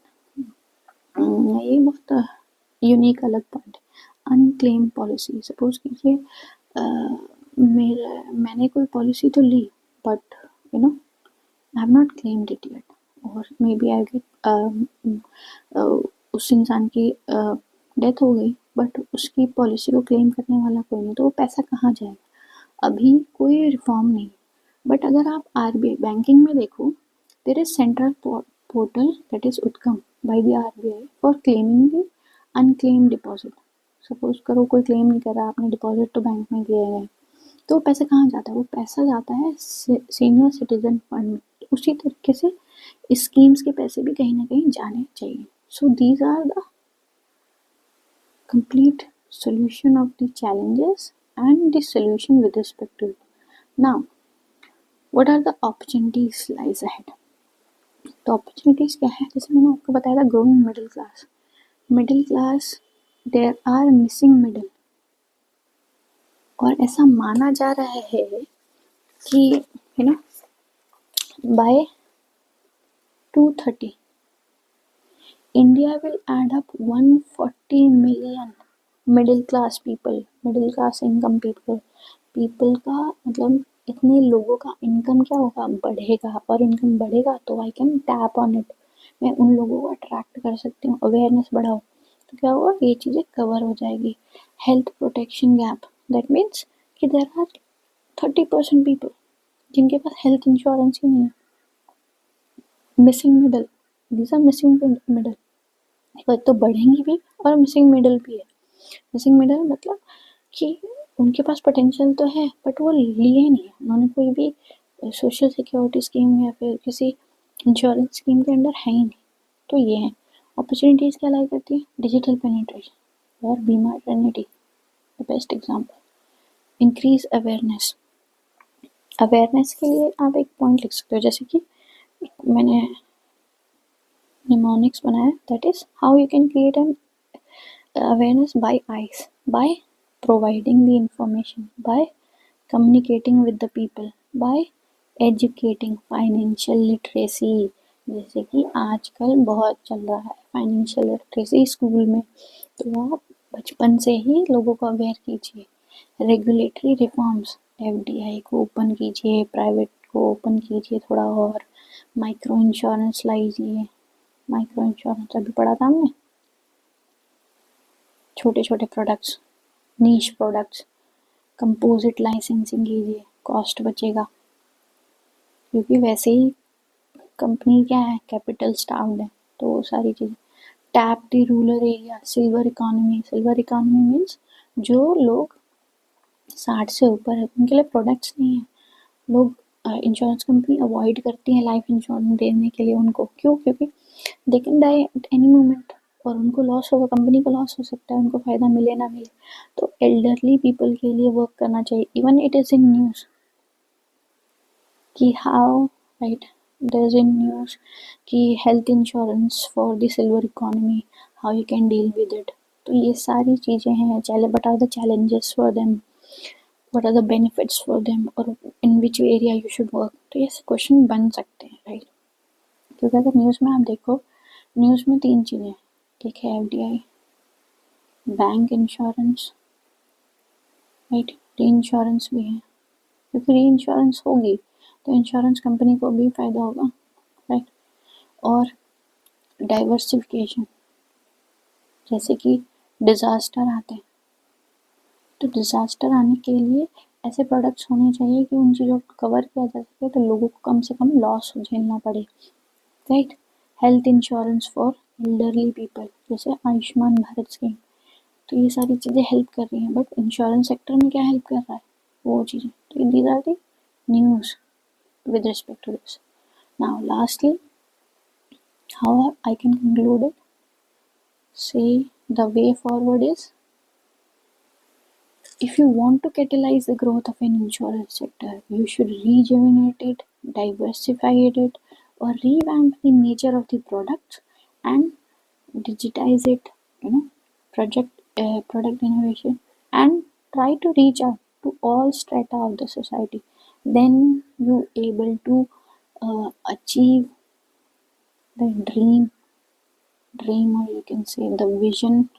ये बहुत यूनिक अलग पॉइंट है। अनक्लेम पॉलिसी, सपोज कीजिए मैंने कोई पॉलिसी तो ली but I have not claimed it yet, और मे बी आई गेट उस इंसान की डेथ हो गई बट उसकी पॉलिसी को क्लेम करने वाला कोई नहीं, तो वो पैसा कहाँ जाएगा। अभी कोई रिफॉर्म नहीं, बट अगर आप RBI बैंकिंग में देखो, there is central portal that is उत्कम by the RBI for claiming the unclaim deposit. Suppose करो कोई क्लेम नहीं कर रहा, आपने डिपॉजिट तो बैंक में किए हैं, तो पैसा कहाँ जाता है, वो पैसा जाता है सीनियर सिटीजन फंड में। उसी तरीके से स्कीम्स के पैसे भी कहीं ना कहीं जाने चाहिए। So these are the complete solution of the challenges and the solution with respect to it. Now, what are the opportunities lies ahead? तो opportunities क्या है, जैसे मैंने आपको बताया था growing middle class, there are missing middle, और ऐसा माना जा रहा है कि by 2030 India will add up 140 million middle class income people का मतलब इतने लोगों का इनकम क्या होगा, बढ़ेगा, और इनकम बढ़ेगा तो I can tap on it, मैं उन लोगों को अट्रैक्ट कर सकती हूँ, अवेयरनेस बढ़ाओ तो क्या होगा, ये चीज़ें कवर हो जाएगी. Health protection gap, that means कि देयर आर 30% पीपल जिनके पास हेल्थ इंश्योरेंस ही नहीं है. Missing middle, these are missing middle, तो बढ़ेंगी भी और मिसिंग मिडल भी है. मिसिंग मिडल मतलब कि उनके पास पोटेंशियल तो है बट वो लिए नहीं है, उन्होंने कोई भी सोशल सिक्योरिटी स्कीम या फिर किसी इंश्योरेंस स्कीम के अंडर है ही नहीं. तो ये है अपॉर्चुनिटीज़ क्या लाई करती है, डिजिटल पेनिट्रेशन और बीमा Trinity the best example. Increase awareness, awareness के लिए आप एक पॉइंट लिख सकते हो, जैसे कि मैंने निमोनिक्स बनाया, that is how you can create an awareness by eyes, by providing the information, by communicating with the people, by educating financial literacy. जैसे कि आजकल बहुत चल रहा है फाइनेंशियल लिटरेसी स्कूल में, तो आप बचपन से ही लोगों को अवेयर कीजिए. रेगुलेटरी रिफॉर्म्स, एफडीआई को ओपन कीजिए, प्राइवेट को ओपन कीजिए थोड़ा और, माइक्रो इंश्योरेंस लाइए. माइक्रो इंश्योरेंस अभी पढ़ा था हमने, छोटे छोटे प्रोडक्ट्स, नीश प्रोडक्ट्स, कंपोजिट लाइसेंसिंग कीजिए, कॉस्ट बचेगा, क्योंकि वैसे ही कंपनी क्या है, कैपिटल स्टार्व्ड है, तो वो सारी चीज़ें. Tap the rural area, silver economy means जो लोग 60 से ऊपर है उनके लिए प्रोडक्ट्स नहीं है. लोग इंश्योरेंस कंपनी अवॉइड करती है लाइफ इंश्योरेंस देने के लिए उनको, क्यों, क्योंकि they can die at any moment और उनको लॉस होगा, कंपनी को लॉस हो सकता है, उनको फ़ायदा मिले ना मिले. तो एल्डरली पीपल के लिए वर्क करना चाहिए. Even it is in news कि how, right, there is in news कि health insurance for the silver economy, how you can deal with it. तो ये सारी चीज़ें हैं. चले but are the challenges for them, what are the benefits for them, और in which area you should work. तो ये क्वेश्चन बन सकते हैं, राइट. क्योंकि अगर न्यूज़ में आप देखो, न्यूज़ में 3 चीज़ें, एक है एफडीआई, बैंक इंश्योरेंस, राइट, री इंश्योरेंस भी है, क्योंकि री इंश्योरेंस होगी तो इंश्योरेंस कंपनी को भी फ़ायदा होगा, राइट. और डाइवर्सिफिकेशन, जैसे कि डिज़ास्टर आते हैं, तो डिज़ास्टर आने के लिए ऐसे प्रोडक्ट्स होने चाहिए कि उन चीज़ों को कवर किया जा सके, तो लोगों को कम से कम लॉस झेलना पड़े, right. Health insurance for elderly people, जैसे आयुष्मान भारत स्कीम, तो ये सारी चीज़ें हेल्प कर रही हैं. बट इंश्योरेंस सेक्टर में क्या हेल्प कर रहा है, वो चीज़ें. तो these are the news with respect to this. Now lastly, how I can conclude it, say the way forward is, if you want to catalyze the growth of an insurance sector, you should rejuvenate it, diversify it, or revamp the nature of the product and digitize it, product innovation, and try to reach out to all strata of the society. Then you able to achieve the dream, or you can say the vision.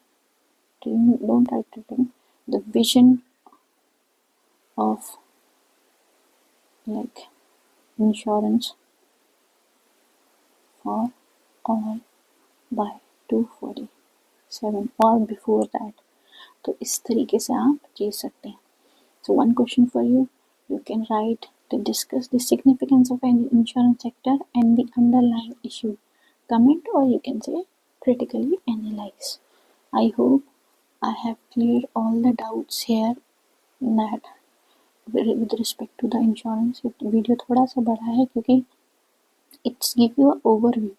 Dream, don't write the dream, the vision of like insurance for all by 247 or before that. तो इस तरीके से आप जी सकते हैं. So one question for you, you can write to discuss the significance of an insurance sector and the underlying issue. Comment, or you can say critically analyze. I hope I have cleared all the doubts here that with respect to the insurance. Video थोड़ा सा बड़ा है क्योंकि it's give you overview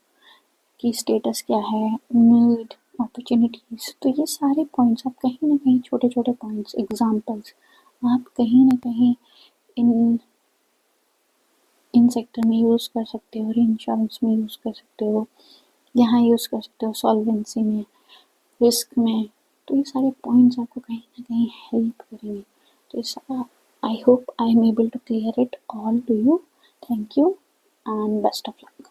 कि status क्या है, need, opportunities. तो ये सारे पॉइंट्स आप कहीं ना कहीं, छोटे छोटे पॉइंट्स, एग्जाम्पल्स, आप कहीं ना कहीं इन इन सेक्टर में यूज़ कर सकते हो, इंश्योरेंस में यूज़ कर सकते हो, यहाँ यूज़ कर सकते हो, सॉल्वेंसी में, रिस्क में। तो ये सारे पॉइंट्स आपको कहीं ना कहीं हेल्प करेंगे। तो इस I hope I am able to clear it all to you. Thank you and best of luck.